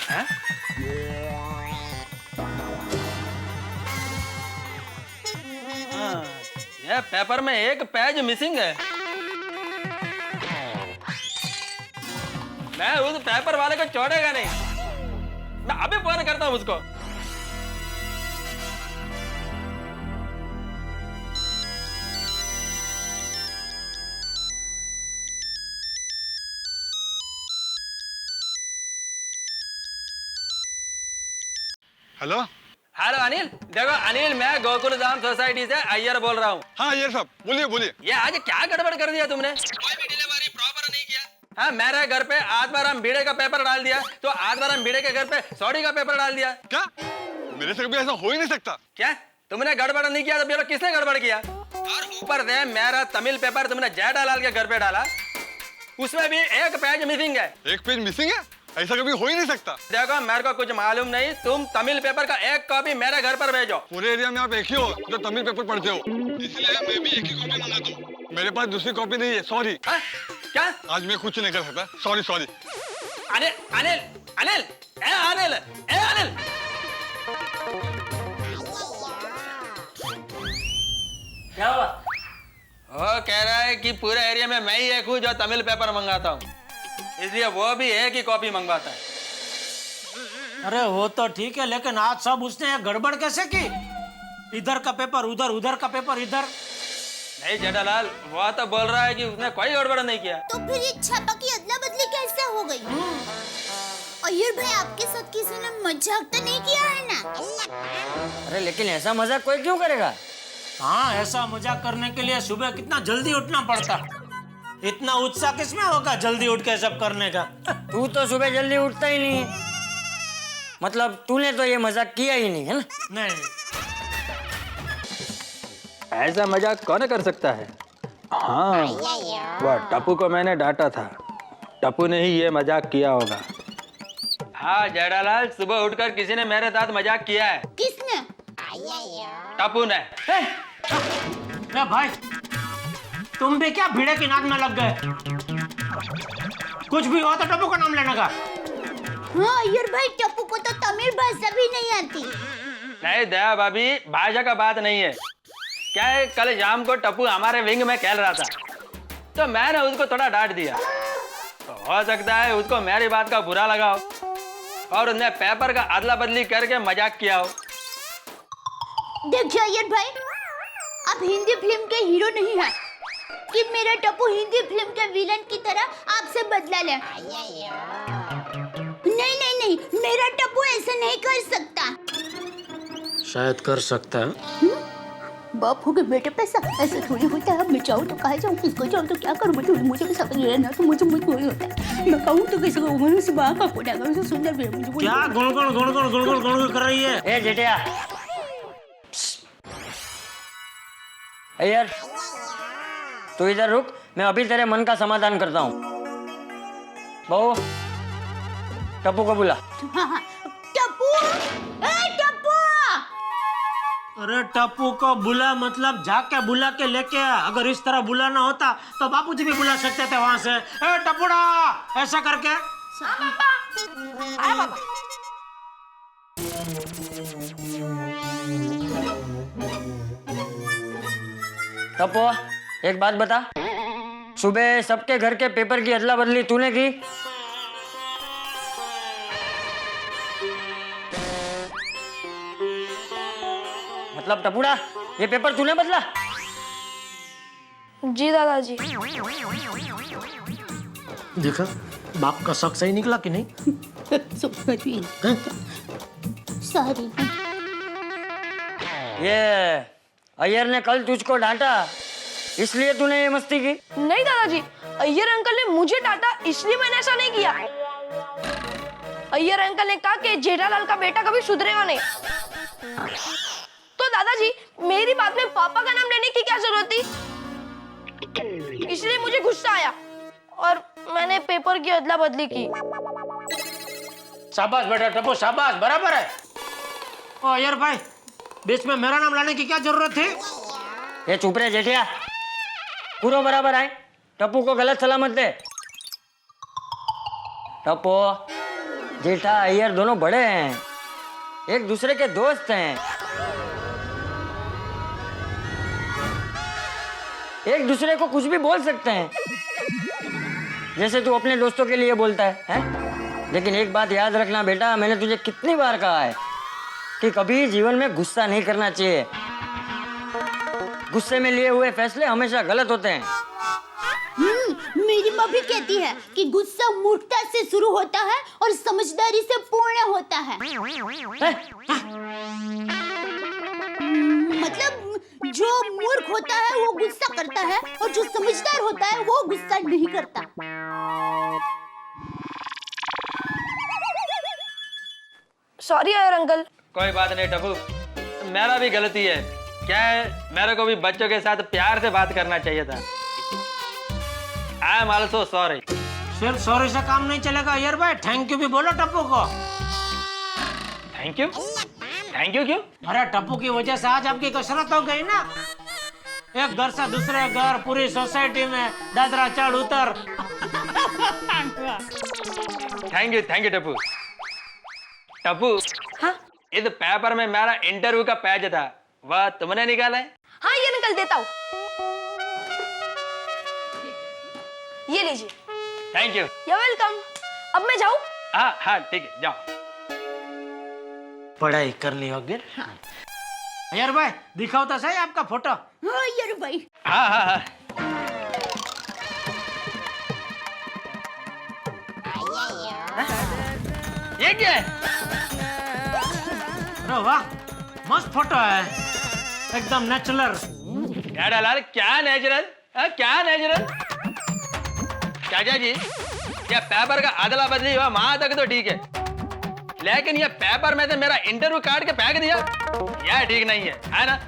हाँ? यह पेपर में एक पेज मिसिंग है। मैं उस पेपर वाले को छोड़ेगा नहीं। मैं अभी फोन करता हूँ उसको। हेलो हेलो अनिल, देखो अनिल, मैं गोकुल धाम सोसाइटी से अय्यर बोल रहा हूँ। हाँ अय्यर साहब, बोलिए बोलिए। ये आज क्या गड़बड़ कर दिया तुमने? कोई भी डिलीवरी प्रॉपर नहीं किया। हाँ, मेरे घर पे आत्माराम भिड़े का पेपर डाल दिया, तो आत्माराम भिड़े के घर पे सौड़ी का पेपर डाल दिया। क्या? मेरे से कभी ऐसा हो ही नहीं सकता। क्या तुमने गड़बड़ नहीं किया तो बोलो किसने गड़बड़ किया? और ऊपर से मेरा तमिल पेपर तुमने जेठालाल के घर पे डाला, उसमें भी एक पेज मिसिंग है। एक पेज मिसिंग है? ऐसा कभी हो ही नहीं सकता। देखो, मेरे को कुछ मालूम नहीं, तुम तमिल पेपर का एक कॉपी मेरे घर पर भेजो। पूरे एरिया में आप एक ही हो जो तमिल पेपर पढ़ते हो, इसलिए मैं भी एक ही कॉपी मंगाता हूँ। मेरे पास दूसरी कॉपी नहीं है, सॉरी। क्या? आज मैं कुछ नहीं कर सकता, सॉरी सॉरी। अनिल अनिल अनिल, ए अनिल, ए अनिल। क्या हुआ? वो कह रहा है कि पूरे एरिया में मैं ही एक हूँ जो तमिल पेपर मंगाता हूँ, इसलिए वो भी एक ही कॉपी मंगवाता है। अरे वो तो ठीक है, लेकिन आज सब उसने गड़बड़ कैसे की? इधर का पेपर उधर, उधर का पेपर इधर। नहीं जेठालाल, वो तो बोल रहा है कि उसने कोई गड़बड़ नहीं किया। तो फिर ये छापा की अदला बदली कैसे हो गई? अय्यर भाई, आपके साथ किसी ने मजाक तो नहीं किया है ना? अरे लेकिन ऐसा मजाक कोई क्यों करेगा? हाँ, ऐसा मजाक करने के लिए सुबह कितना जल्दी उठना पड़ता। इतना उत्साह किसमें होगा जल्दी उठ के सब करने का? तू तो सुबह जल्दी उठता ही नहीं है, मतलब तूने तो ये मजाक किया ही नहीं है ना? नहीं, ऐसा मजाक कौन कर सकता है? हाँ, वह टप्पू को मैंने डांटा था। टप्पू ने ही ये मजाक किया होगा। हाँ जेठालाल, सुबह उठकर किसी ने मेरे साथ मजाक किया है। किसने? टप्पू ने। ए भाई, तुम भी क्या भिड़े की नाक में लग गए? कुछ भी हो तो टप्पू का नाम लेने का। हाँ अय्यर भाई, टप्पू को तो तमिल भाषा भी नहीं आती। नहीं दया भाभी, भाषा का बात नहीं है। क्या है, कल शाम को टप्पू हमारे विंग में खेल रहा था, तो मैंने उसको थोड़ा डांट दिया। तो हो सकता है उसको मेरी बात का बुरा लगा हो और उसने पेपर का अदला बदली करके मजाक किया हो। देखिए अय्यर भाई, आप हिंदी फिल्म के हीरो नहीं हैं कि मेरा टप्पू हिंदी फिल्म के विलन की तरह आपसे बदला ले। नहीं नहीं नहीं, मेरा टप्पू ऐसा नहीं कर सकता। शायद कर सकता है। बाप हो गए बेटे, पैसा ऐसे थोड़ी होता है। मैं चाहूँ तो कहा जाऊँ, किसको चाहूँ तो क्या करूँ? मुझे भी समझ नहीं रहना, तो मुझे थोड़ी होता है। मैं कहूँ तो कैसे कहूँ? मैंने से बाहर का कोड़ा करूँ तो सुंदर भी मुझे क्या गुण कर रही है? ए जेठिया, यार तू इधर रुक, मैं अभी तेरे मन का समाधान करता हूँ। बहू, टप्पू को बुला। टप्पू, टप्पू। अरे टप्पू को बुला मतलब जाके बुला के लेके आ। अगर इस तरह बुलाना होता तो बापूजी भी बुला सकते थे वहां से। ए टप्पूड़ा, ऐसा करके। टप्पू, एक बात बता, सुबह सबके घर के पेपर की अदला बदली तूने की? मतलब टपुड़ा, ये पेपर तूने बदला? जी दादाजी। देखा, बाप का शक सही निकला कि नहीं? सॉरी। ये अय्यर ने कल तुझको डांटा, इसलिए तूने ये मस्ती की? नहीं दादाजी, अय्यर अंकल ने मुझे डांटा इसलिए मैंने ऐसा नहीं किया। अय्यर अंकल ने कहा कि जेठालाल का बेटा कभी सुधरेगा नहीं। तो दादाजी, मेरी बात में पापा का नाम लेने की क्या जरूरत थी? इसलिए मुझे गुस्सा आया और मैंने पेपर की अदला बदली की। शाबाश बेटा टप्पू, शाबाश, बराबर है। ओ यार भाई, बीच में मेरा नाम लाने की क्या जरूरत थी? ये चुप रहे जेठिया, पूरा बराबर आए। टप्पू को गलत सलामत दे। टप्पू, जेठा अय्यर दोनों बड़े हैं, एक दूसरे के दोस्त हैं, एक दूसरे को कुछ भी बोल सकते हैं, जैसे तू अपने दोस्तों के लिए बोलता है? लेकिन एक बात याद रखना बेटा, मैंने तुझे कितनी बार कहा है कि कभी जीवन में गुस्सा नहीं करना चाहिए। गुस्से में लिए हुए फैसले हमेशा गलत होते हैं। मेरी माँ भी कहती है कि गुस्सा मूर्खता से शुरू होता है और समझदारी से पूर्ण होता है। मतलब जो मूर्ख होता है वो गुस्सा करता है और जो समझदार होता है वो गुस्सा नहीं करता। Sorry Iyer uncle. कोई बात नहीं टप्पू, मेरा भी गलती है। क्या है, मेरे को भी बच्चों के साथ प्यार से बात करना चाहिए था। I am also sorry. सिर्फ सॉरी से काम नहीं चलेगा यार भाई, थैंक यू भी बोलो टप्पू को। Thank you? थैंक यू क्यों? अरे टप्पू की वजह से आज आपकी कसरत हो गई ना। एक घर से दूसरे घर, पूरी सोसाइटी में दादरा चढ़ उतर। Thank you Tappu. टप्पू, हाँ? इस पेपर में मेरा इंटरव्यू का पेज था, वह तुमने निकाला है? हाँ ये निकल देता हूँ, ये लीजिए। Thank you. You're welcome। अब मैं जाऊँ? हाँ हाँ ठीक है, जाओ। पढ़ाई कर ली होगी। यार भाई दिखाओ तो सही आपका फोटो। हाँ यार भाई। हाँ हाँ हाँ। ये क्या है? अरे वाह, मस्त फोटो है, एकदम नेचुरल। जेठालाल, क्या नेचुरल? क्या नेचुरल? चाचा जी, ये पेपर का अदला बदली हुआ वहां तक तो ठीक है, लेकिन ये पेपर में से मेरा इंटरव्यू काट के फेंक दिया, यह ठीक नहीं है ना?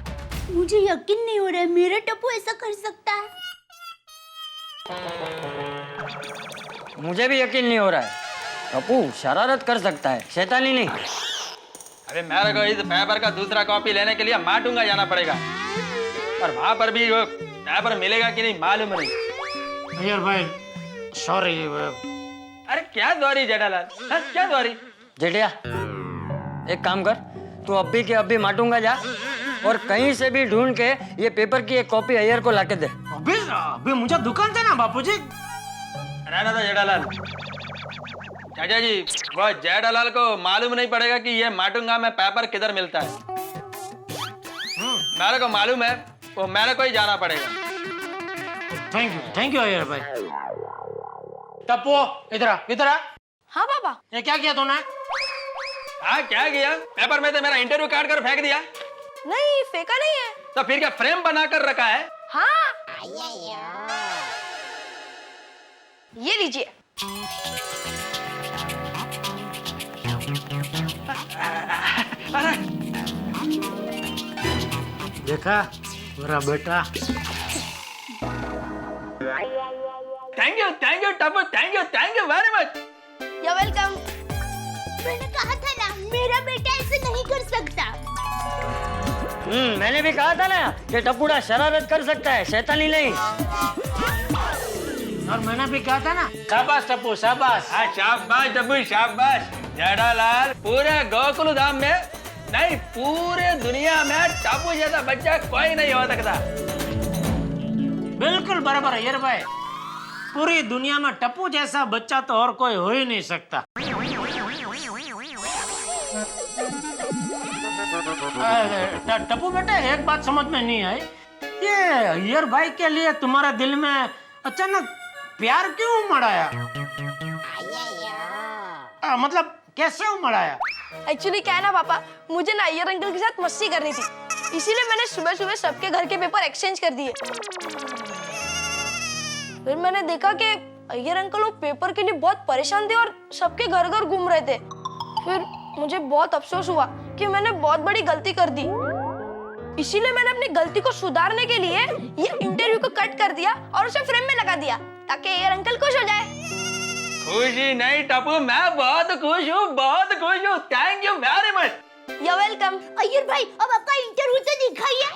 मुझे यकीन नहीं हो रहा है मेरा टप्पू ऐसा कर सकता है। मुझे भी यकीन नहीं हो रहा है। टप्पू शरारत कर सकता है, शैतानी नहीं। अरे मेरे को इस पेपर का दूसरा कॉपी लेने के लिए माटूंगा जाना पड़ेगा, और वहां पर भी वो पेपर मिलेगा कि नहीं मालूम नहीं। अय्यर भाई सॉरी। अरे क्या सॉरी जेठालाल, हाँ, क्या सॉरी? जेठिया एक काम कर, तू अभी के अभी माटूंगा जा और कहीं से भी ढूंढ के ये पेपर की एक कॉपी अय्यर को लाके दे। अभी मुझे दुकान देना बापूजी। रहना था जेठालाल। चाचा जी वो जेठालाल को मालूम नहीं पड़ेगा कि ये माटूंगा में पेपर किधर मिलता है। मेरे को मालूम है, वो मेरे को ही जाना पड़ेगा। थैंक यू अय्यर भाई। टप्पू इधर आ। हाँ पापा। ये क्या किया तूने? हाँ क्या किया? पेपर में तो मेरा इंटरव्यू काट कर फेंक दिया। नहीं फेंका नहीं है। तो फिर क्या फ्रेम बना कर रखा है? हाँ ये लीजिए। देखा मेरा बेटा। Thank you Tappu, thank you very much. You welcome. मैंने कहा था ना मेरा बेटा ऐसे नहीं कर सकता। मैंने भी कहा था ना कि टप्पूड़ा शरारत कर सकता है, शैतानी नहीं। और मैंने भी कहा था ना, शाबाश टप्पू शाबाश। हाँ शाबाश टप्पू शाबाश। जेठालाल पूरे गोकुल धाम में नहीं, पूरे दुनिया में टप्पू जैसा बच्चा कोई नहीं हो सकता। बिल्कुल बराबर है यार भाई, पूरी दुनिया में टप्पू जैसा बच्चा तो और कोई हो ही नहीं सकता। टप्पू बेटा एक बात समझ में नहीं आई, ये अय्यर भाई के लिए तुम्हारे दिल में अचानक प्यार क्यों उमड़ आया? मतलब कैसे उमड़ आया? एक्चुअली क्या है ना पापा, मुझे ना अय्यर अंकल के साथ मस्ती करनी थी, इसीलिए मैंने सुबह सुबह सबके घर के पेपर एक्सचेंज कर दिए। फिर मैंने देखा कि अय्यर अंकल वो पेपर के लिए बहुत परेशान थे और सबके घर घर घूम रहे थे। फिर मुझे बहुत अफसोस हुआ कि मैंने बहुत बड़ी गलती कर दी, इसीलिए मैंने अपनी गलती को सुधारने के लिए ये इंटरव्यू को कट कर दिया और उसे फ्रेम में लगा दिया ताकि अय्यर अंकल खुश हो जाए। खुशी नहीं टप्पू, मैं बहुत खुश हूँ। Thank you very much. You welcome. Iyer भाई अब आपका इंटरव्यू तो दिखाइए।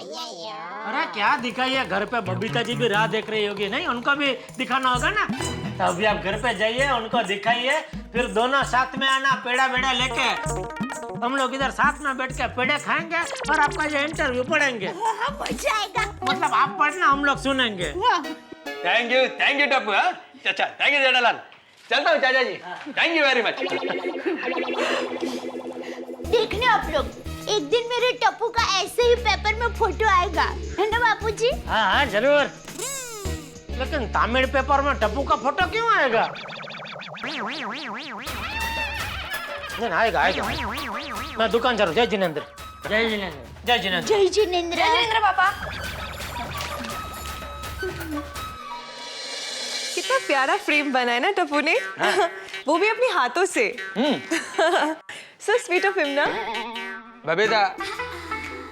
अरे क्या दिखाइए, घर पे बबीता जी भी राह देख रही होगी, नहीं उनको भी दिखाना होगा ना। तो अभी आप घर पे जाइए, उनको दिखाइए, फिर दोनों साथ में आना पेड़ा बेड़ा लेके। हम लोग इधर साथ में बैठ के पेड़े खाएंगे और आपका ये इंटरव्यू पढ़ेंगे। मजा आएगा। मतलब आप पढ़ना, हम लोग सुनेंगे। Thank you Tappu. हाँ अच्छा, थैंक यू जेठालाल। चलता हूँ चाचा जी, थैंक यू वेरी मच। देखना आप लोग, एक दिन मेरे टप्पू का ऐसे ही पेपर में फोटो आएगा, है ना बापूजी? हाँ जरूर। लेकिन तमिल पेपर में टप्पू का फोटो क्यों आएगा? नहीं आएगा। मैं दुकान जा रहा हूँ। जय जिनेंद्र। जय जिनेंद्र पापा। कितना प्यारा फ्रेम बना है ना टप्पू ने। वो भी अपने हाथों से। सो स्वीट ऑफ हिम ना। बबीता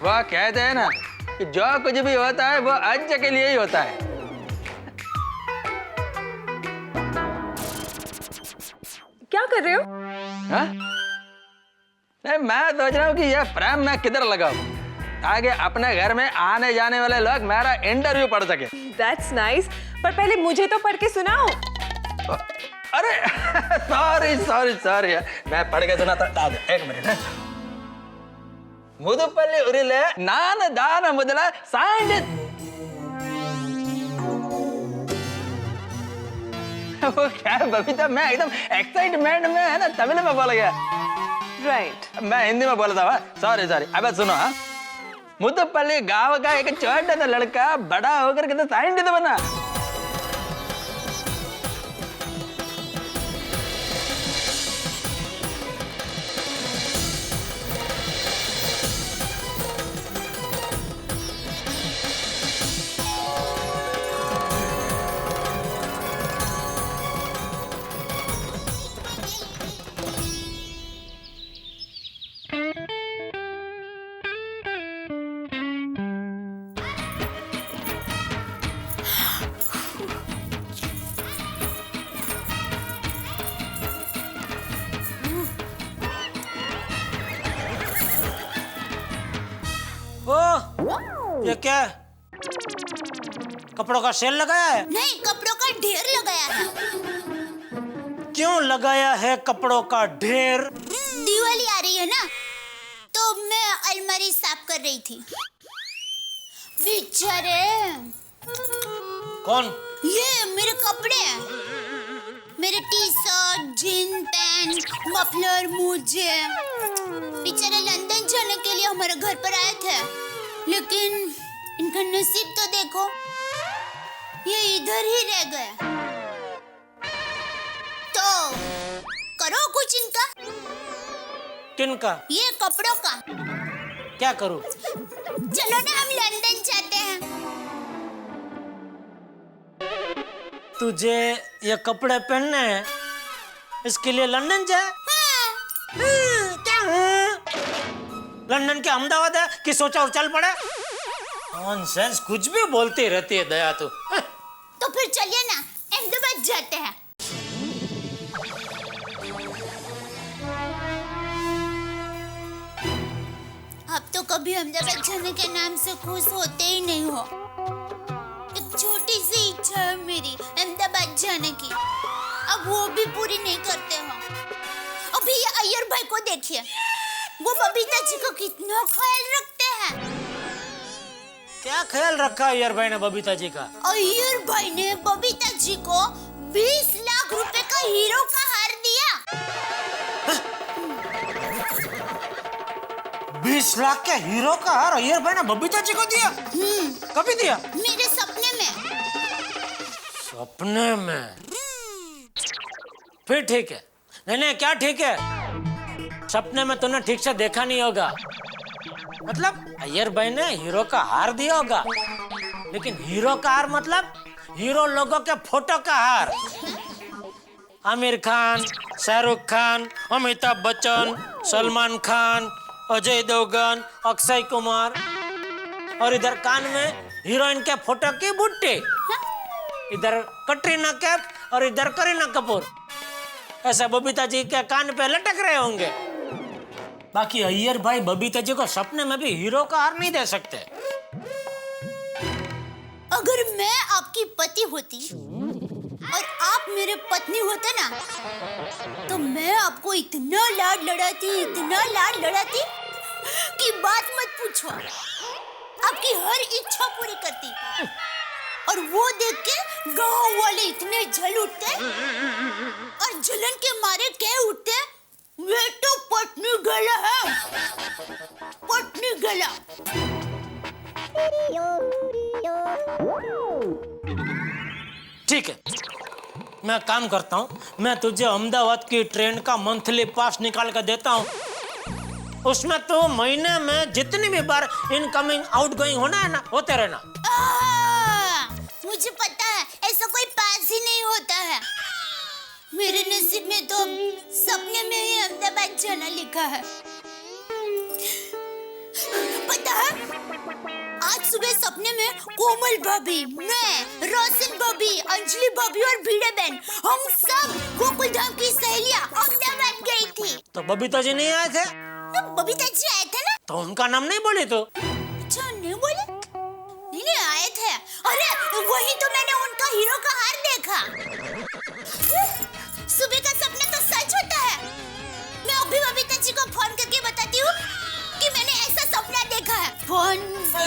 वो कहते हैं ना कि जो कुछ भी होता है वो अच्छे के लिए ही होता है। क्या कर रहे हो? हाँ? नहीं मैं सोच रहा हूँ कि ये फ्रेम मैं किधर लगाऊं ताकि अपने घर में आने जाने वाले लोग मेरा इंटरव्यू पढ़ सके। That's nice. पर पहले मुझे तो पढ़ के सुनाओ। अरे सॉरी मैं पढ़ के सुनाता। एक मिनट। मुदुपल्ली उरिले नान दान मुदला साइंड। वो क्या बबीता, मैं एकदम एक्साइटमेंट में है ना, तमिल में बोल गया। राइट। मैं हिंदी में बोलता हुआ। सॉरी। अब सुनो। हाँ मुदुपल्ली गांव का एक छोटा सा लड़का बड़ा होकर के साइंटिस्ट बना। ये क्या है? कपड़ों का सेल लगाया है? नहीं, कपड़ों का ढेर लगाया है। क्यों लगाया है कपड़ों का ढेर? दिवाली आ रही है ना, तो मैं अलमारी साफ कर रही थी। बेचारे, कौन? ये मेरे कपड़े, मेरे T shirt, gene pant, muffler, मोजे। बेचारे लंदन जाने के लिए हमारे घर पर आए थे, लेकिन इनका नसीब तो देखो, ये इधर ही रह गए। तो करो कुछ इनका। किनका? ये कपड़ों का। क्या करूं? चलो ना, हम लंदन जाते हैं। तुझे ये कपड़े पहनने हैं, इसके लिए लंदन जाए? क्या लंदन के अहमदाबाद है कि सोचा और चल पड़े? नॉनसेंस, कुछ भी बोलती रहती है दया तो। तो फिर चलिए ना, अहमदाबाद जाते हैं। अब तो कभी अहमदाबाद जाने के नाम से खुश होते ही नहीं हो। एक छोटी सी इच्छा है मेरी अहमदाबाद जाने की, अब वो भी पूरी नहीं करते हो। अभी ये अय्यर भाई को देखिए, वो बबीता जी को कितना ख्याल रखते हैं। क्या ख्याल रखा अय्यर भाई ने बबीता जी का? अय्यर भाई ने बबीता जी को 20 लाख रुपए का हीरो का हार दिया। 20 लाख के हीरो का हार अय्यर भाई ने बबीता जी को दिया? कभी दिया? मेरे सपने में। सपने में? फिर ठीक है। नहीं, क्या ठीक है? सपने में तूने ठीक से देखा नहीं होगा। मतलब अय्यर भाई ने हीरो का हार दिया होगा, लेकिन हीरो का हार मतलब हीरो लोगों के फोटो का हार। आमिर खान, शाहरुख खान, अमिताभ बच्चन, सलमान खान, अजय देवगन, अक्षय कुमार, और इधर कान में हीरोइन के फोटो की बुट्टी, इधर कटरीना कैफ और इधर करीना कपूर। ऐसा बबीता जी के कान पे लटक रहे होंगे। बाकी अय्यर भाई बबीता जी को सपने में भी हीरो का हार नहीं दे सकते। अगर मैं आपकी पति होती और आप मेरे पत्नी होते ना, तो मैं आपको इतना लाड लड़ाती कि बात मत पूछो। आपकी हर इच्छा पूरी करती, और वो देख के गांव वाले इतने जल उठते और जलन के मारे कह उठते, ये तो पत्नी गला है, पत्नी गला। ठीक है, मैं काम करता हूँ, मैं तुझे अहमदाबाद की ट्रेन का मंथली पास निकाल कर देता हूँ। उसमें तो महीने में जितनी भी बार इनकमिंग आउटगोइंग होना है ना, होते रहना। मुझे पता है, ऐसा कोई पास ही नहीं होता है। मेरे नसीब में तो सपने में ही अहमदाबाद जाना लिखा है। पता है, आज सुबह सपने में कोमल भाभी, मैं, रोशन भाभी, अंजलि भाभी और भिड़े बहन, हम सब गोकुलधाम की सहेलियां अहमदाबाद गई थी। तो बबीता जी नहीं आए थे? बबीता जी आए थे ना। तो उनका नाम नहीं बोली तो? अच्छा, नहीं बोले? नहीं, आए थे। अरे वही तो मैंने उनका हीरो का हार देखा। सुबह का सपना तो सच होता है। मैं अभी बबीता जी को फोन करके बताती हूँ कि मैंने ऐसा सपना देखा है। फोन।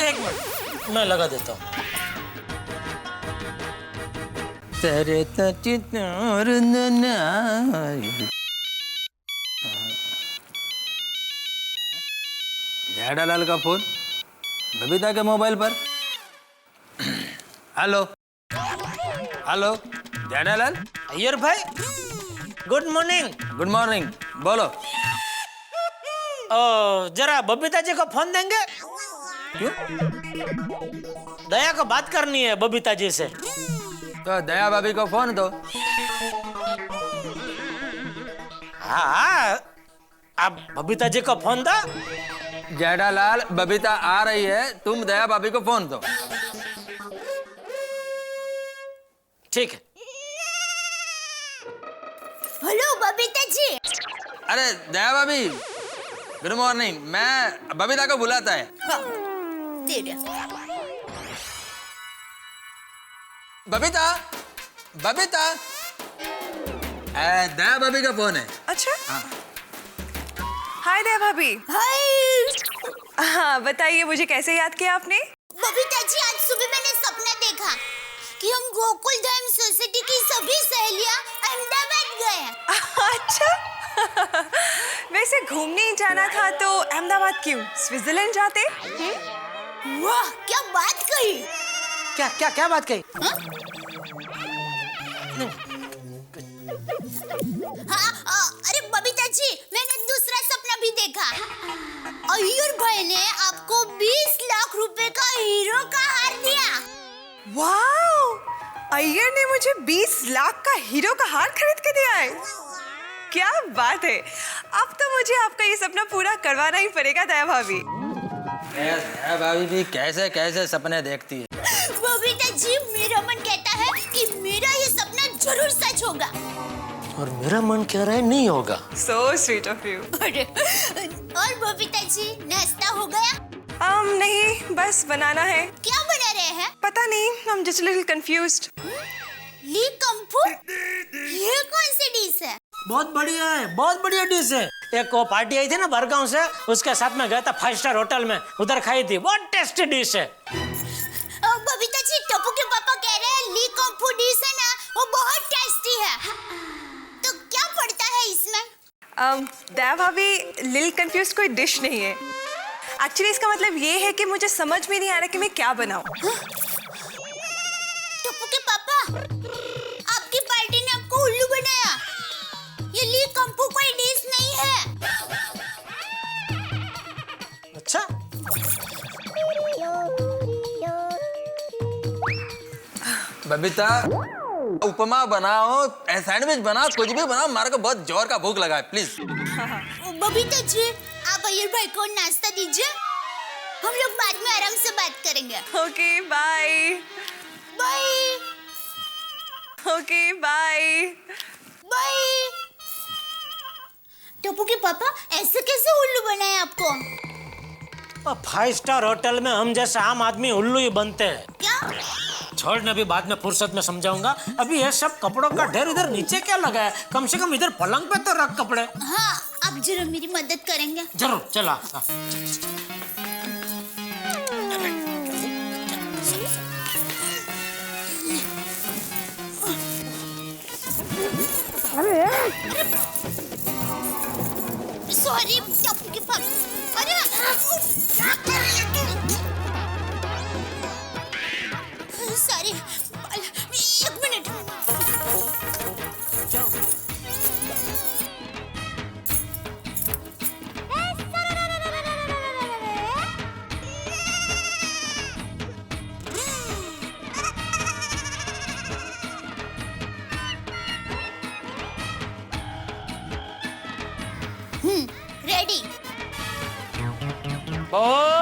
एक मिनट, मैं लगा देता हूँ। तेरे जेठालाल का फोन बबीता के मोबाइल पर। Hello hello, Jethalal. अय्यर भाई, गुड मॉर्निंग। गुड मॉर्निंग, बोलो। जरा बबीता जी को फोन देंगे? क्यों? दया को बात करनी है बबीता जी से। तो दया भाभी को फोन दो। हाँ, आप बबीता जी को फोन दो। जेठालाल, बबीता आ रही है, तुम दया भाभी को फोन दो। ठीक है। हेलो बबीता जी। अरे दया भाभी, गुड मॉर्निंग। मैं बबीता को बुलाता है। तेरे बबीता बबीता दया भाभी का फोन है। अच्छा हाय दया भाभी। हाय हाँ बताइए मुझे कैसे याद किया आपने? बबीता जी, आज सुबह मैंने सपना देखा कि हम गोकुल धाम सोसाइटी की सभी सहेलियां अहमदाबाद गए हैं। अच्छा वैसे घूमने ही जाना था तो अहमदाबाद क्यों, स्विट्जरलैंड जाते? वाह क्या बात कही। क्या क्या क्या बात कही? हाँ, अरे बबीता जी, मैंने दूसरा सपना भी देखा। अय्यर भाई ने आपको 20 लाख रुपए का हीरो का हार दिया। वाह, अय्यर ने मुझे 20 लाख का हीरो का हार खरीद के दिया है। क्या बात है, अब तो मुझे आपका ये सपना पूरा करवाना ही पड़ेगा दया भाभी। दया भाभी भी कैसे कैसे सपने देखती है। बबीता जी, मेरा मन कहता है कि मेरा ये सपना जरूर सच होगा। और मेरा मन कह रहा है नहीं होगा। So sweet of you। और बबीता जी, नाश्ता हो गया? नहीं, बस बनाना है। क्या बना रहे हैं? पता नहीं, I'm just a little confused। ली कंफू? ये कौन सी डिश है? बहुत बढ़िया है, बहुत बढ़िया डिश है। एक वो पार्टी आई थी ना बरगांव से, उसके साथ में गया था 5 स्टार होटल में, उधर खाई थी। बहुत टेस्टी डिश है। बबीता जी, टप्पू के पापा कह रहे हैं ली कंफू डिश है ना, वो बहुत टेस्टी है। तो क्या पड़ता है इसमें? दया भाभी, लिल कंफ्यूज कोई डिश नहीं है। एक्चुअली इसका मतलब ये है कि मुझे समझ में नहीं आ रहा कि मैं क्या बनाऊं। टप्पू के पापा, आपकी पार्टी ने आपको उल्लू बनाया। ये ली कंफू कोई डिश नहीं है। अच्छा, बबीता, उपमा बनाओ, सैंडविच बनाओ, कुछ भी बनाओ, मारे को बहुत जोर का भूख लगा है, प्लीज। बबीता जी, आप अय्यर भाई को नाश्ता दीजिए, हम लोग बाद में आराम से बात करेंगे। Okay bye. Bye. Okay bye. Bye. Tappu के पापा, ऐसे कैसे उल्लू बनाए आपको? 5 स्टार होटल में हम जैसे आम आदमी उल्लू ही बनते हैं। क्या? छोड़ना भी बाद में फुर्सत में समझाऊंगा। अभी ये सब कपड़ों का ढेर इधर नीचे क्या लगा है? कम से कम इधर पलंग पे तो रख कपड़े। हाँ, आप जरूर मेरी मदद करेंगे। जरूर, चला। सॉरी टप्पू के पापा। अरे सॉरी, 1 मिनट। रेडी। बहुत